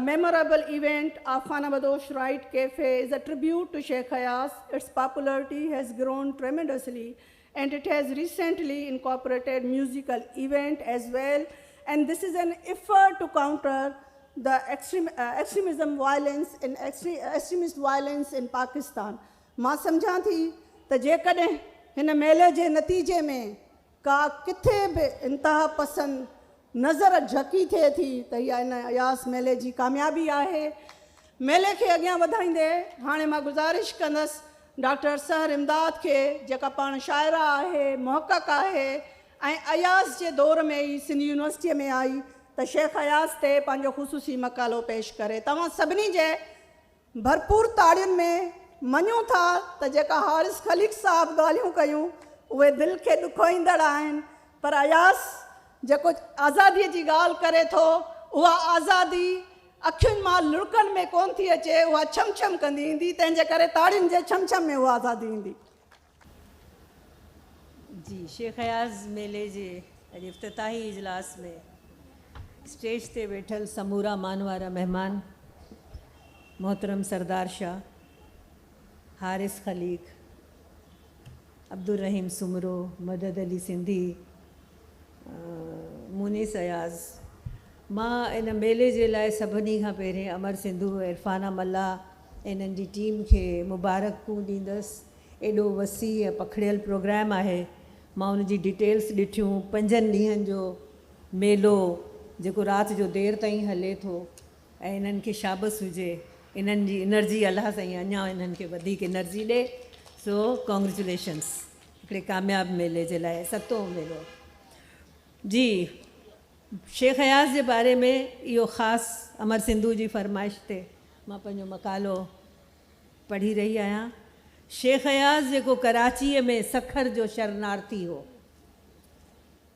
memorable event of Khanabadosh Right Cafe is a tribute to Sheikh Ayaz. Its popularity has grown tremendously, and it has recently incorporated musical event as well. And this is an effort to counter the extremist violence in Pakistan. मां सम्झां थी त जेकॾहिं हिन मेले जे नतीजे में का किथे बि इंतिहा पसंद नज़र झकी थिए थी त इहा इन अयास मेले जी कामयाबी आहे। मेले खे अॻियां वधाईंदे हाणे मां गुज़ारिश कंदसि डॉक्टर सहर इमदाद खे, जेका पाण शाइरा आहे, मुहक़क़ आहे ऐं अयास जे दौर में ई सिंध यूनिवर्सिटीअ में आई, त शेख अयास ते पंहिंजो ख़ुसूसी मक़ालो पेश करे। तव्हां सभिनी जे भरपूर ताड़ियुनि में मञूं था त जेका हारिस खलीक़ साहब ॻाल्हियूं कयूं उहे दिलि खे ॾुखोईंदड़ आहिनि, पर अयास जेको आज़ादीअ जी ॻाल्हि करे थो, उहा आज़ादी अखियुनि मां लुड़कनि में कोन थी अचे, उहा छम छम कंदी ईंदी, तंहिंजे करे ताड़ियुनि जे छम छम में उहा आज़ादी ईंदी। जी, शेख अयाज़ मेले जे अॼु इफ़्तिताही इजलास में स्टेज ते वेठल समूरा मान वारा महिमान, मोहतरम सरदार शाह, हारिस खलीक़, अब्दुल रहीम सुमरो, मदद अली सिंधी, मुनीस अयाज़, मां इन मेले जे लाइ सभिनी खां पहिरें अमर सिंधू, इरफाना मल्ला, इन्हनि जी टीम खे मुबारकूं ॾींदसि। एॾो वसी ऐं पखिड़ियल प्रोग्राम आहे, मां उन जी डिटेल्स ॾिठियूं। 5 ॾींहंनि जो मेलो जेको राति जो देरि ताईं हले थो, ऐं इन्हनि खे शाबस हुजे, इन्हनि जी एनर्जी अलाह साईं अञा इन्हनि खे वधीक एनर्जी ॾे। सो कॉन्ग्रेचुलेशन्स हिकिड़े कामयाब मेले जे लाइ, 7हों मेलो। जी, शेख अयाज़ जे बारे में इहो ख़ासि अमर सिंधू जी फरमाइश ते मां पंहिंजो मक़ालो पढ़ी रही आहियां। शेख अयाज़ जेको कराचीअ में सखर जो शरणार्थी हो,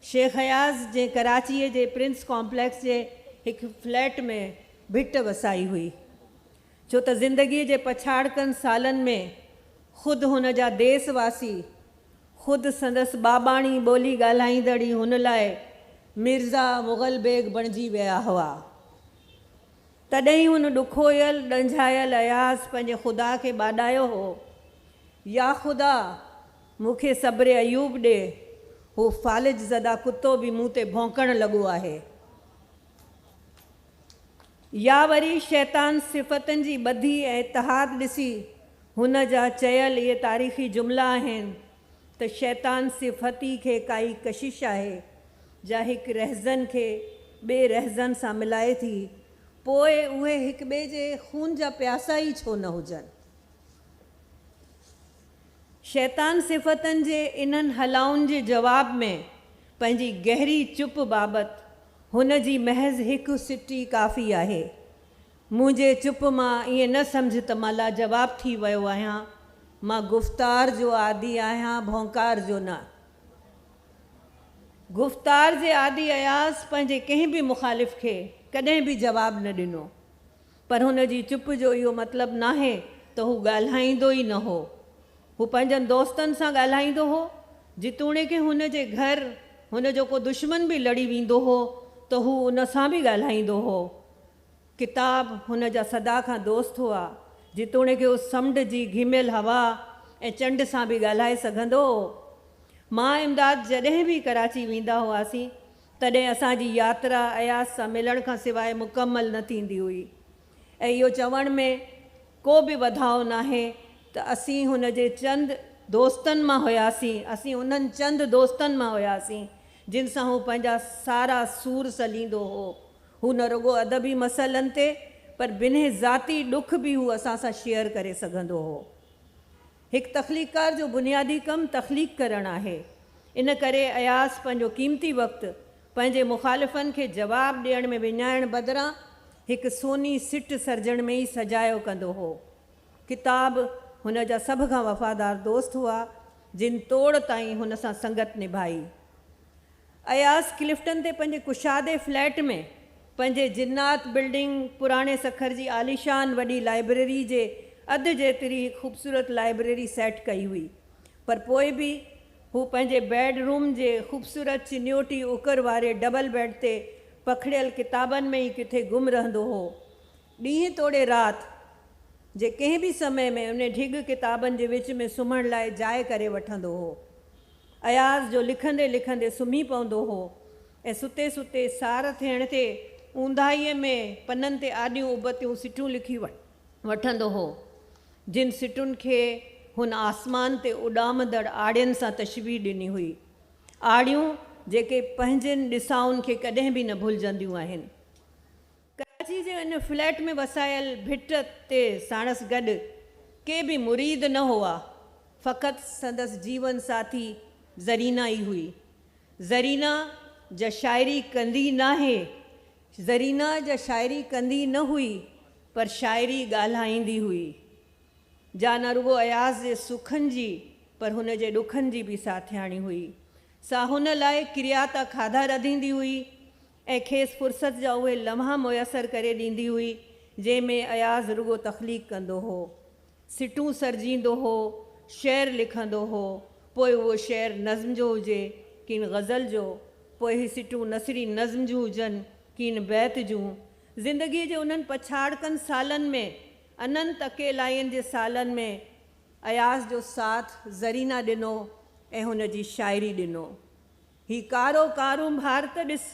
शेख अयाज़ जे कराचीअ जे प्रिंस कॉम्प्लेक्स जे हिकु फ्लैट में भिट वसाई हुई, छो त ज़िंदगीअ जे पछाड़कनि सालनि में ख़ुदि हुन जा देसवासी, ख़ुदि संदसि बाबाणी ॿोली ॻाल्हाईंदड़ हुन लाइ मिर्ज़ा मुग़ल बेग बणिजी विया हुआ। तॾहिं हुन ॾुखोयल ॾंझायल अयाज़ पंहिंजे ख़ुदा खे ॿाॾायो हो, या ख़ुदा मूंखे सब्र अयूब ॾे, हू फ़ालिज ज़दा कुतो बि मूं ते भौंकण लॻो आहे। या वरी शैतान सिफ़तनि जी ॿधी ऐं इतिहाद ॾिसी हुन जा चयल इहे तारीख़ी जुमिला आहिनि त शैतान सिफ़ती खे काई कशिश आहे, जा हिकु रहज़न खे ॿिए रहज़न सां मिलाए थी, पोइ उहे हिक ॿिए जे खून जा प्यासा ई छो न हुजनि। शैतान सिफ़तनि जे इन्हनि हलाउनि जे जवाब में पंहिंजी गहरी चुप बाबति हुन जी महज़ हिकु सिटी काफ़ी आहे। मुंहिंजे चुप मां ईअं न सम्झ त मां लाजवाब थी वियो आहियां। मां गुफ़्तार जो आदि आहियां, भौंकार जो न। गुफ़्तार जे आदि अयास पंहिंजे कंहिं बि मुख़ालिफ़ खे कॾहिं बि जवाबु न ॾिनो, पर हुन जी चुप जो इहो मतिलबु नाहे त हू ॻाल्हाईंदो ई न हो। हू पंहिंजनि दोस्तनि सां ॻाल्हाईंदो हो, जितोणीकि हुन जे घर हुन जो को दुश्मन बि लड़ी वेंदो हो त हू उन सां बि ॻाल्हाईंदो हो। किताब हुन जा सदा खां दोस्त हुआ, जितोणीकि हू समुंड जी घिमियल हवा ऐं चंड सां बि ॻाल्हाए सघंदो हो। मां इमदाद जॾहिं बि कराची वेंदा हुआसीं तॾहिं असांजी यात्रा अयास सां मिलण खां सवाइ मुकमल न थींदी हुई। ऐं इहो चवण में को बि वधाउ नाहे त असीं हुन जे चंद दोस्तनि मां हुआसीं, असीं उन्हनि चंद दोस्तनि मां हुआसीं जिन सां हू पंहिंजा सारा सूर सलींदो हो। हू न रुगो अदबी मसइलनि ते पर बिन्ही ज़ाती ॾुख बि हू असां सां शेयर करे सघंदो हो। हिकु तख़लीक़कार जो बुनियादी कमु तख़लीक़ करणु आहे। इन करे अयास पंहिंजो क़ीमती वक़्तु पंहिंजे मुख़ालिफ़नि खे जवाबु ॾियण में विञाइण बदिरां हिकु सोनी सिट सर्जण में ई सजायो कंदो हो। किताब हुन जा सभ खां वफ़ादार दोस्त हुआ जिन तोड़ ताईं हुन सां संगत निभाई। अयास क्लिफ्टन ते पंहिंजे कुशादे फ्लैट में पंहिंजे जिन्नात बिल्डिंग पुराणे सखर जी आलीशान वॾी लाइब्रेरी जे अधु जेतिरी ख़ूबसूरत लाइब्रेरी सेट कई हुई, पर पोइ बि हू पंहिंजे बेडरूम जे ख़ूबसूरत चिन्योटी उकर वारे डबल बेड ते पखड़ियल किताबनि में ई किथे गुम रहंदो हो। ॾींहुं तोड़े राति जे कंहिं बि समय में उन ढिघ किताबनि जे विच में सुम्हण लाइ जाइ करे वठंदो हो। अयास जो लिखंदे लिखंदे सुम्ही पवंदो हो ऐं सुते सुते सार थियण ते ऊंदाहीअ में पननि ते आॾियूं उबतियूं सिटियूं लिखी वठंदो हो, जिन सिटुनि खे हुन आसमान ते उॾामंदड़ आड़ियुनि सां तशबीह ॾिनी हुई। आड़ियूं जेके पंहिंजनि ॾिसाउनि खे कॾहिं बि न भुलिजंदियूं आहिनि। कराची जे इन फ्लैट में वसायल भिट ते साणस गॾु के बि मुरीद न हुआ, फ़क़ति संदसि जीवन साथी ज़रीना ई हुई। ज़रीना जा शाइरी कंदी नाहे, ज़रीना जा शाइरी कंदी न हुई पर शाइरी ॻाल्हाईंदी हुई। जा न रुगो अयास जे सुखनि जी पर हुन जे ॾुखनि जी बि साथियाणी हुई। सा हुन लाइ किरियाता खाधा रधींदी हुई ऐं खेसि फ़ुर्सत जा उहे लम्हा मुयसरु करे ॾींदी हुई जंहिंमें अयास रुगो तख़लीक़ कंदो हो, सिटूं सरजींदो हो, शेर लिखंदो हो। पोइ उहो शेर नज़्म जो हुजे किन ग़ज़ल जो, पोइ ही सिटूं नसरी नज़्म जूं हुजनि किन बैत जूं। ज़िंदगीअ जे उन्हनि पछाड़कनि सालनि में, अनंत अकेलाइनि जे सालनि में अयास जो साथ ज़रीना ॾिनो ऐं हुन जी शाइरी ॾिनो। ही कारो कारूं भार त ॾिस,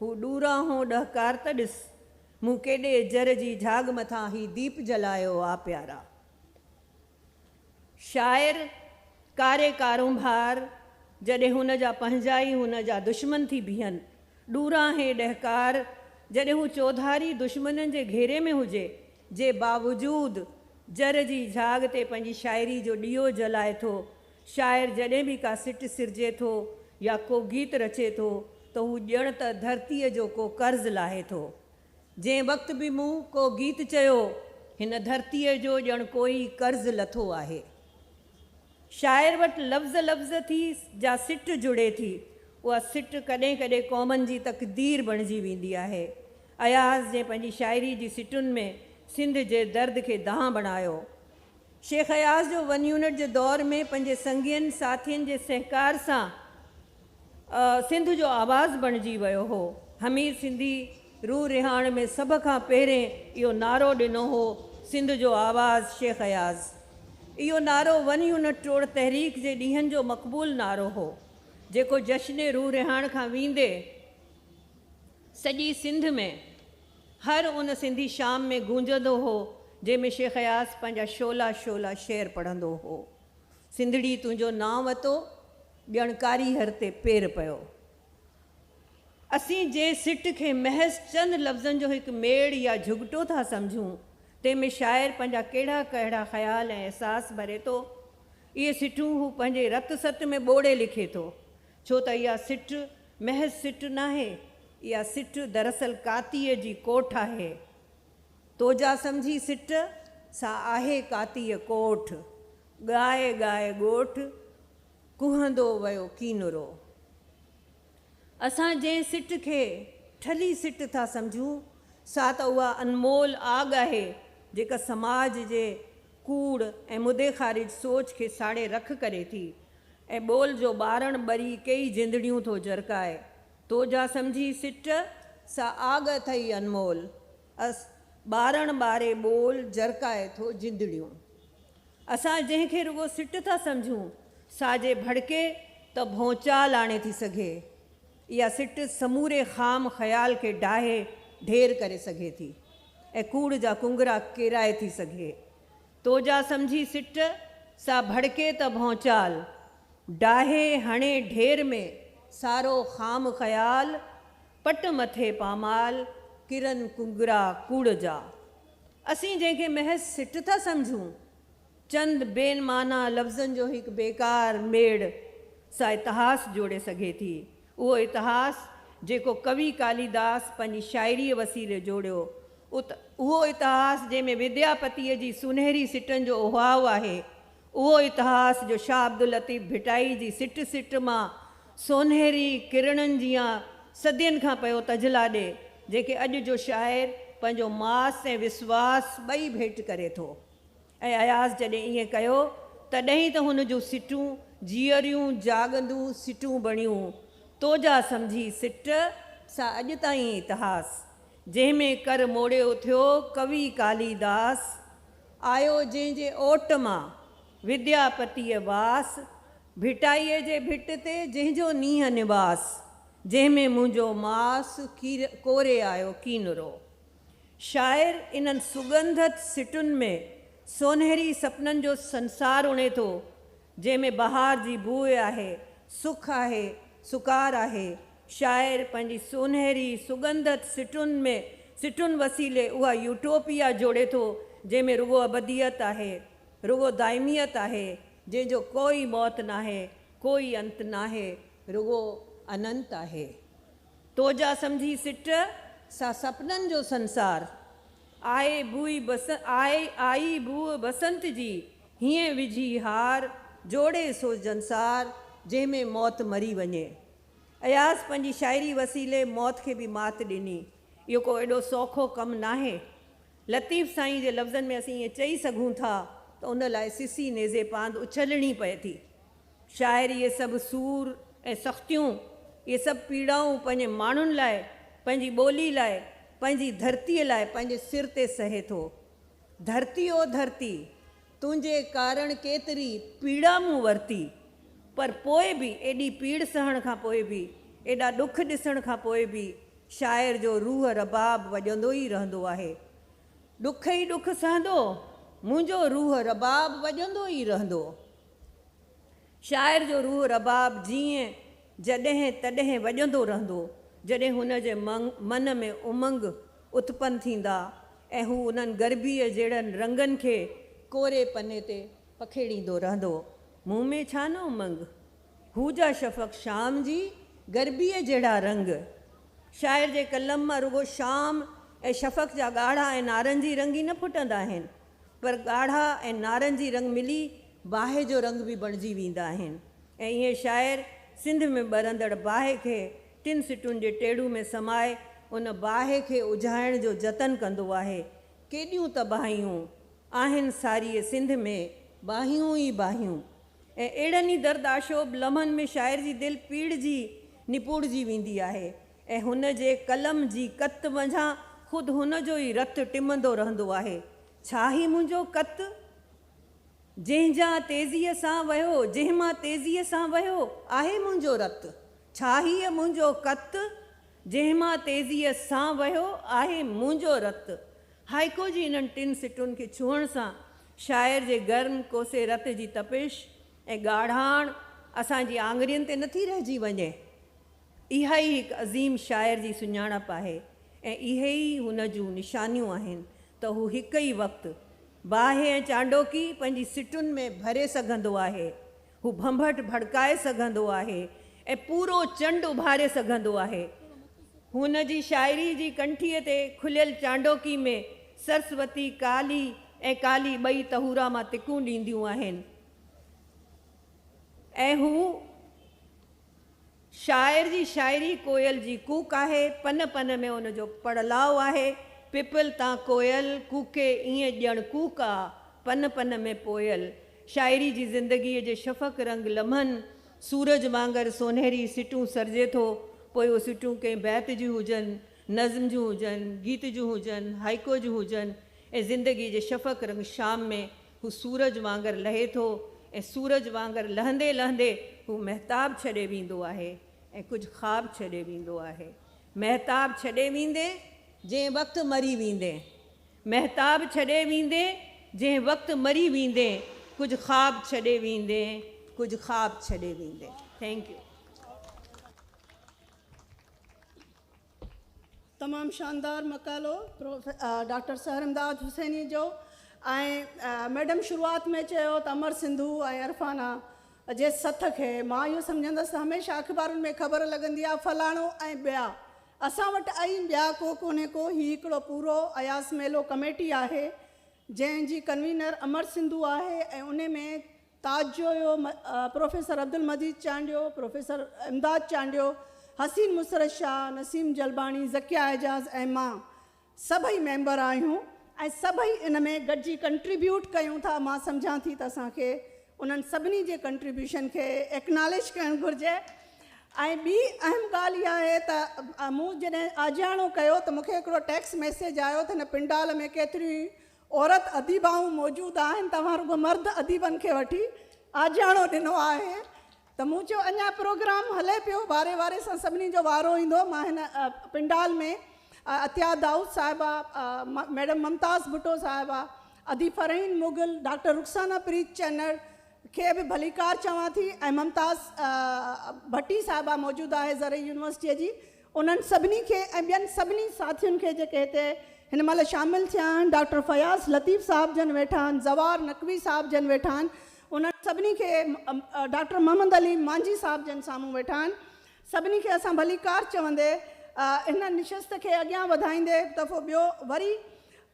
हू ॾूरा हो ॾहकार त ॾिस, मूं केॾे जर जी झाग मथां ही दीप जलायो आ प्यारा। शाइर कारे कारूं भार जॾहिं हुन जा पंहिंजा ई हुन जा दुश्मन थी बीहनि, ॾूरा हे ॾहकार जॾहिं हू चौधारी दुश्मननि जे घेरे में हुजे, जे बावजूद जर जी झाग ते पंहिंजी शाइरी जो ॾीओ जलाए थो। शाइर जॾहिं बि का सिट सिरजे थो या को गीत रचे थो त हू ॼण त धरतीअ जो को कर्ज़ लाहे थो। जंहिं वक़्तु बि मूं को गीत चयो, हिन धरतीअ जो ॼण कोई कर्ज़ लथो आहे। शाइर वटि लफ़्ज़ लफ़्ज़ थी जा सिट जुड़े थी, उहा सिट कॾहिं कॾहिं क़ौमनि जी तक़दीर बणिजी वेंदी आहे। अयास जे पंहिंजी शाइरी जी सिटुनि में सिंध जे दर्द खे दांह बणायो। शेख अयास जो 1 यूनिट जे दौर में पंहिंजे संगियुनि साथियुनि जे सहकार सां सिंध जो आवाज़ बणिजी वियो हो। हमीर सिंधी रूह रिहाण में सभ खां पहिरें इहो नारो ॾिनो हो, सिंध जो आवाज़ शेख अयास। इहो नारो 1 यूनिट टोड़ तहरीक जे ॾींहंनि जो मक़बूल नारो हो, जेको जश्न रूह रिहाण खां वेंदे सॼी सिंध में हर उन सिंधी शाम में गूंजंदो हो जंहिंमें शेख अयास पंहिंजा शोला शोला शेर पढ़ंदो हो। सिंधड़ी तुंहिंजो नाम वरितो, ॼणकारी हर ते पेर पियो। असीं जे सिट खे महज़ चंद लफ़्ज़नि जो हिकु मेड़ या झुगटो था सम्झूं, तंहिंमें शाइर पंहिंजा कहिड़ा कहिड़ा ख़्याल ऐं अहसास भरे थो, इहे सिटूं हू पंहिंजे रत सत में ॿोड़े लिखे थो। छो त इहा सिट महज़ सिट नाहे, इहा सिट दरअसल कातीअ जी कोठ आहे। तोजा सम्झी सिट सा आहे कातीअ कोठ, ॻाए ॻाए ॻोठ कुहंदो वियो कीनरो। असां जंहिं सिट खे ठली सिट था सम्झूं सा त उहा अनमोल आग आहे जेका समाज जे कूड़ ऐं मुदे ख़ारिज सोच खे साड़े रख करे थी ऐं ॿोल जो ॿारण ॿरी कई जिंदड़ियूं थो जरकाए। तोजा सम्झी सिट सा आग अथई अनमोल, ॿारण ॿारे ॿोल जरकाए थो जिंदड़ियूं। असां जंहिंखे रुगो सिट था सम्झूं साजे भड़के त भौचाल आणे थी सघे। इहा सिट समूरे ख़ाम ख़्याल खे डाहे ढेर करे सघे थी ऐं कूड़ जा कुंगरा केराए थी सघे। तोजा सम्झी सिट सा भड़के त भौचाल, डाहे हणे ढेर में सारो ख़ाम ख़्याल, पट मथे पामाल किरन कुंगरा कूड़ जा। असीं जंहिंखे महज़ सिट था सम्झूं चंद बेनमाना लफ़्ज़नि जो हिकु बेकार मेड़ सां इतिहास जोड़े सघे थी। उहो इतिहास जेको कवि कालीदास पंहिंजी शाइरीअ वसीले जोड़ियो, उहो इतिहास जंहिंमें विद्यापतीअ जी सुनहरी सिटनि जो उहाव आहे। उहो इतिहास जो शाह अब्दुल लतीफ़ भिटाई जी सिट सिट मां सोनहरी किरणनि जियां सदियुनि खां पियो तजला ॾे, जेके अॼु जो शाइर पंहिंजो मास ऐं विश्वास ॿई भेट करे थो। ऐं अयाज़ जॾहिं ईअं कयो तॾहिं त हुन जूं सिटूं जीअरियूं जाॻंदियूं सिटूं बणियूं। तोजा सम्झी सिट सा अॼु ताईं इतिहास, जंहिंमें कर मोड़ियो थियो कवि कालीदास, आयो जंहिंजे ओट मां विद्यापतीअ वास, भिटाईअ जे भिट ते जंहिंजो नींहं निवास, जंहिंमें मुंहिंजो मास कोरे आयो कीनरो। शाइर इन्हनि सुगंधत सिटुनि में सोनहरी सपननि जो संसार उणे थो, जंहिंमें बहार जी बूइ आहे, सुख आहे, सुकार आहे। शाइर पंहिंजी सोनहरी सुगंधत सिटुनि वसीले उहा यूटोपिया जोड़े थो, जंहिंमें रुगो अबदियत आहे, रुगो दाइमियत आहे, जंहिंजो कोई मौत नाहे, कोई अंत नाहे, रुगो अनंत आहे। तोजा सम्झी सिट सा सपननि जो संसार, आई बूअ बसंत जी हीअं विझी हार, जोड़े सो जंसार जंहिंमें मौत मरी वञे। अयाज़ पंहिंजी शाइरी वसीले मौत खे बि मात ॾिनी। इहो को एॾो सौखो कमु नाहे। लतीफ़ साईं जे लफ़्ज़नि में असीं ईअं चई सघूं था त उन लाइ सिसी नेज़े पांद उछलणी पए थी। शाइर इहे सभु सूर ऐं सख़्तियूं, इहे सभु पीड़ाऊं पंहिंजे माण्हुनि लाइ, पंहिंजी ॿोली लाइ, पंहिंजी धरतीअ लाइ पंहिंजे सिर ते सहे थो। धरती ओ धरती तुंहिंजे कारण केतिरी पीड़ा मूं वरिती, पर पोइ बि एॾी पीड़ सहण खां पोइ बि, एॾा ॾुख ॾिसण खां पोइ बि शाइर जो रूह रबाब वॼंदो ई रहंदो आहे। ॾुख ई ॾुख सहंदो मुंहिंजो रूह रबाब वॼंदो ई रहंदो। शाइर जो रूह रबाब जीअं जॾहिं तॾहिं वॼंदो रहंदो जॾहिं हुन जे मन में उमंग उत्पन्न थींदा ऐं हू उन्हनि गर्बीअ जहिड़नि रंगनि खे कोरे पने ते पखेड़ींदो रहंदो। मुंहुं में छा न उमंग, हू जा शफ़क़ शाम जी गर्बीअ जहिड़ा रंग। शाइर जे कलम मां रुगो शाम ऐं शफ़क़ जा ॻाढ़ा ऐं नारंगी रंग ई न फुटंदा आहिनि, पर ॻाढ़ा ऐं नारंगी रंग मिली बाहि जो रंग बि बणिजी वेंदा आहिनि। ऐं ईअं शाइर सिंध में ॿरंदड़ बाहि खे टिनि सिटुनि जे टेड़ू में समाए उन बाहि खे उझाइण जो जतन कंदो आहे। केॾियूं तबाहियूं आहिनि सारीअ सिंध में, बाहियूं ई बाहियूं। ऐं अहिड़नि ई दर्दाशोब लम्हनि में शाइर जी दिलि पीड़जी निपुड़जी वेंदी आहे ऐं हुन जे कलम जी कत मंझां ख़ुदि हुन जो ई रत टिमंदो रहंदो आहे। छा ई मुंहिंजो कत जंहिंजा तेज़ीअ सां वियो, जंहिंमां तेज़ीअ सां वियो आहे मुंहिंजो रत। छा हीअ मुंहिंजो कत जंहिंमां तेज़ीअ सां वियो आहे मुंहिंजो रत। हाइको जी इन्हनि टिनि सिटुनि खे छुहण सां शाइर जे गर्म कोसे रत जी तपिश ऐं ॻाढ़ाण असांजी आङुरियुनि ते नथी रहिजी वञे। इहा ई हिकु अज़ीम शाइर जी सुञाणप आहे ऐं इहे ई हुन जूं निशानियूं आहिनि त हू हिकु ई वक़्तु बाहि ऐं चांडोकी पंहिंजी सिटुनि में भरे सघंदो आहे, हू भंभट भड़काए सघंदो आहे ऐं पूरो चंड उभारे सघंदो आहे। हुन जी शाइरी जी कंठीअ ते खुलियल चांडोकी में सरस्वती काली ऐं काली ॿई तहूरा मां तिकूं ॾींदियूं आहिनि ऐं हू शाइर जी शाइरी कोयल जी कूक आहे, पन पन में उन जो पड़लाव आहे। पिपल तां कोयल कूके ईअं ॼण कूक आ, पन पन में पोयल। शाइरी जी ज़िंदगीअ जे शफ़क़ रंग लम्हनि सूरज वांगुरु सोनहरी सिटूं सरजे थो, पोइ उहो सिटूं कंहिं बैत जूं हुजनि, नज़्म जूं हुजनि, गीत जूं हुजनि, हाइको जूं हुजनि, ऐं ज़िंदगी जे शफ़क़ रंग शाम में हू सूरज वांगुरु लहे थो ऐं सूरज वांगुरु लहंदे लहंदे हू महताब छॾे वेंदो आहे ऐं कुझु ख़्वाब छॾे वेंदो आहे। महताब छॾे वेंदे जंहिं वक़्तु मरी वेंदे, महताब छॾे वेंदे जंहिं वक़्तु मरी वेंदे, कुझु ख़्वाब छॾे वेंदे, कुझु ख़्वाब छॾे वेंदे। Thank U. तमामु शानदार मक़ालो डॉक्टर सहरमदाद हुसैनी जो। ऐं मैडम शुरूआत में चयो त अमर सिंधु ऐं इरफाना जे सथ खे मां इहो सम्झंदसि हमेशह अख़बारुनि में ख़बर लॻंदी आहे फलाणो ऐं ॿिया। असां वटि आई ॿिया को कोन्हे को, हीउ हिकिड़ो पूरो अयास मेलो कमेटी आहे जंहिंजी कन्वीनर अमर सिंधु आहे ऐं उन में ताज जो हुयो प्रोफेसर अब्दुल मजीद चांडियो, प्रोफेसर इमदाद चांडियो, हसीन मुसरत शाह, नसीम जलबाणी, ज़किया एजाज़ ऐं मां सभई मेंबर आहियूं ऐं सभई इन में गॾिजी कंट्रीब्यूट कयूं था। मां सम्झां थी त असांखे उन्हनि सभिनी जे कंट्रीब्यूशन खे एक्नॉलेज करणु घुरिजे। ऐं ॿी अहम ॻाल्हि इहा आहे त मूं जॾहिं आजियाणो कयो त मूंखे हिकिड़ो टेक्स्ट मैसेज आयो त हिन पिंडाल में केतिरियूं औरत अदीबाऊं मौजूदु आहिनि, तव्हां रुगो मर्द अदीबनि खे वठी आजियाणो ॾिनो आहे। त मूं चयो अञा प्रोग्राम हले पियो, वारे वारे सां सभिनी जो वारो ईंदो। मां हिन पिंडाल में अतिया दाऊद साहिबा, मैडम मुमताज़ भुट्टो साहिबा, अदी फ़रहीन मुग़ल, डॉक्टर रुखसाना प्रीत चैनर खे बि भलीकार चवां थी ऐं मुमताज़ भट्टी साहिबा मौजूदु आहे ज़रई यूनिवर्सिटीअ जी। उन्हनि सभिनी खे ऐं ॿियनि सभिनी साथियुनि खे जेके हिते हिन महिल शामिलु थिया आहिनि, डॉक्टर फयाज़ लतीफ़ साहिब जन वेठा आहिनि, ज़वार नकवी साहिब जन वेठा आहिनि, उन्हनि सभिनी खे डॉक्टर मोहम्मद अली मांझी साहिब जन साम्हूं वेठा आहिनि। सभिनी खे असां भलीकार चवंदे इन निशस्त खे अॻियां वधाईंदे हिकु दफ़ो ॿियो वरी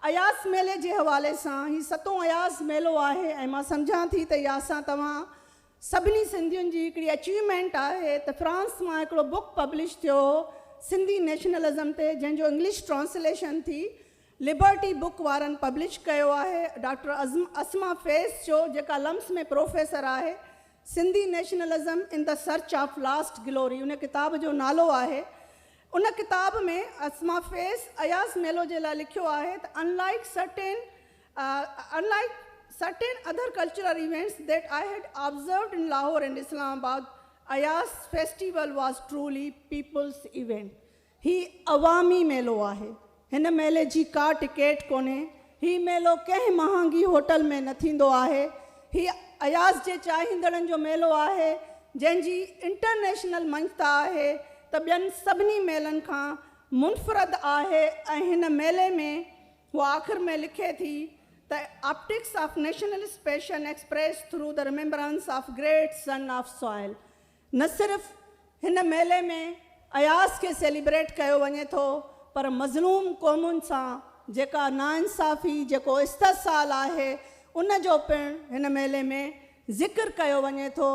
अयास मेले जे हवाले सां, हीउ 7हों अयास मेलो आहे ऐं मां सम्झां थी त इहा असां तव्हां सभिनी सिंधियुनि जी हिकिड़ी अचीवमेंट आहे त फ्रांस मां हिकिड़ो बुक पब्लिश थियो सिंधी नेशनलिज़म ते, जंहिंजो इंग्लिश ट्रांसलेशन थी लिबर्टी बुक वारनि पब्लिश कयो आहे। डॉक्टर असमा फैज़ जो, जेका लम्स में प्रोफेसर आहे, Sindhi nationalism in the search of last glory, उन किताब जो नालो आहे। उन किताब में असमा फैज़ अयास मेलो जे लाइ लिखियो आहे त unlike certain other cultural events that I had observed in Lahore and Islamabad, Ayas festival was truly people's event. ही अवामी मेलो आहे, हिन मेले जी का टिकेट कोन्हे, ही मेलो कंहिं महांगी होटल में न थींदो आहे। ही अयास जे चाहींदड़नि जो मेलो आहे जंहिंजी इंटरनेशनल मंचता आहे त ॿियनि सभिनी मेलनि खां मुनफ़रद आहे। ऐं हिन मेले में हू आख़िर में लिखे थी त optics of nationalist passion express through the remembrance of great son of soil. न सिर्फ़ हिन मेले में अयास खे सेलिब्रेट कयो वञे थो, पर मज़लूम क़ौमुनि सां जेका नाइंसाफ़ी, जेको इस्तहसाल आहे, उन जो पिणु हिन मेले में ज़िक्र कयो वञे थो।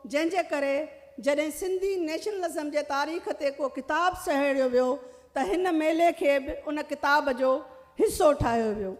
जंहिंजे करे जॾहिं सिंधी नेशनलिज़म जे तारीख़ ते को किताबु सहेड़ियो वियो त हिन मेले खे बि उन किताब जो हिसो ठाहियो वियो।